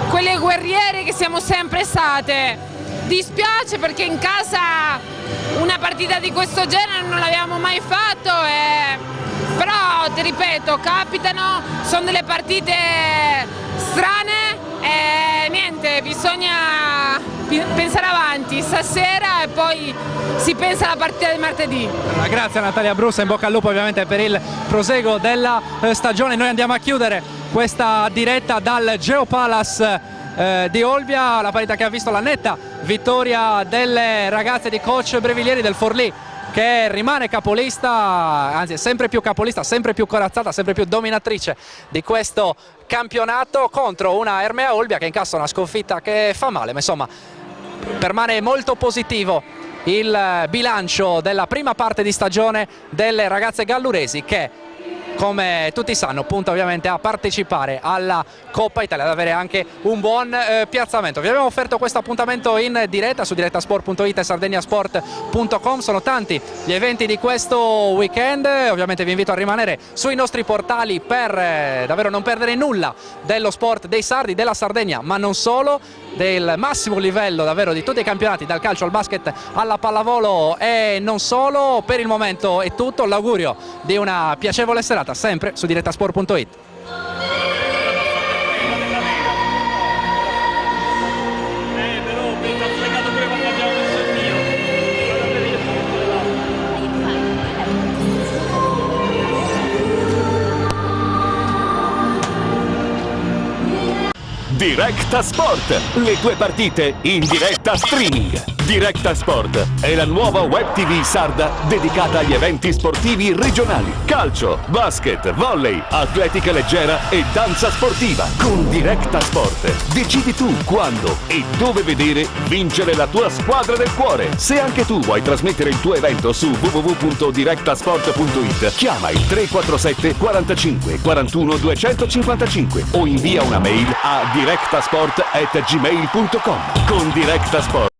quelle guerriere che siamo sempre state. Dispiace perché in casa una partita di questo genere non l'abbiamo mai fatto, però ti ripeto, capitano, sono delle partite strane e niente, bisogna pensare avanti stasera e poi si pensa alla partita del martedì. Grazie a Natalia Brussa, in bocca al lupo ovviamente per il proseguo della stagione. Noi andiamo a chiudere questa diretta dal Geopalace di Olbia, la partita che ha visto la netta vittoria delle ragazze di coach Breviglieri del Forlì, che rimane capolista, anzi è sempre più capolista, sempre più corazzata, sempre più dominatrice di questo campionato, contro una Ermea Olbia che incassa una sconfitta che fa male, ma insomma permane molto positivo il bilancio della prima parte di stagione delle ragazze galluresi che, come tutti sanno, punta ovviamente a partecipare alla Coppa Italia, ad avere anche un buon piazzamento. Vi abbiamo offerto questo appuntamento in diretta su diretta-sport.it e sardegnasport.com. Sono tanti gli eventi di questo weekend, ovviamente vi invito a rimanere sui nostri portali per davvero non perdere nulla dello sport dei sardi, della Sardegna, ma non solo, del massimo livello davvero di tutti i campionati, dal calcio al basket alla pallavolo e non solo. Per il momento è tutto, l'augurio di una piacevole serata sempre su diretta-sport.it. Diretta Sport, le tue partite in diretta streaming. Directa Sport è la nuova web TV sarda dedicata agli eventi sportivi regionali. Calcio, basket, volley, atletica leggera e danza sportiva. Con Directa Sport decidi tu quando e dove vedere vincere la tua squadra del cuore. Se anche tu vuoi trasmettere il tuo evento su www.directasport.it, chiama il 347 45 41 255 o invia una mail a directasport@gmail.com. Con Directa Sport